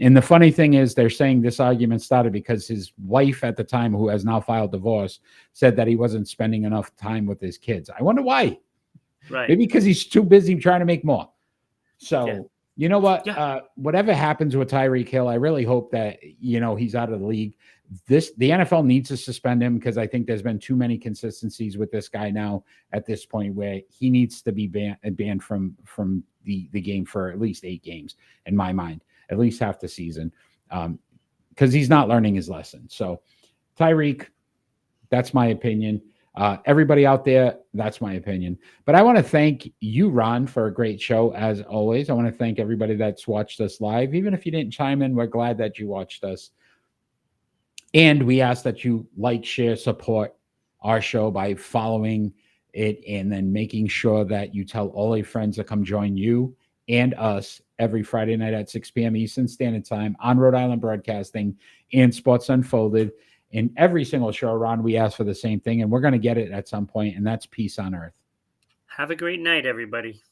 And the funny thing is, they're saying this argument started because his wife at the time, who has now filed divorce, said that he wasn't spending enough time with his kids. I wonder why. Right. Maybe because he's too busy trying to make more. So, you know what? Whatever happens with Tyreek Hill, I really hope that, he's out of the league. The NFL needs to suspend him because I think there's been too many consistencies with this guy now at this point where he needs to be banned from the game for at least 8 games, in my mind, at least half the season, because he's not learning his lesson. So Tyreek, that's my opinion. Everybody out there, that's my opinion. But I want to thank you, Ron, for a great show, as always. I want to thank everybody that's watched us live. Even if you didn't chime in, we're glad that you watched us. And we ask that you like, share, support our show by following it and then making sure that you tell all your friends to come join you and us every Friday night at 6 p.m. Eastern Standard Time on Rhode Island Broadcasting and Sports Unfolded. In every single show, Ron, we ask for the same thing, and we're going to get it at some point, and that's peace on earth. Have a great night, everybody.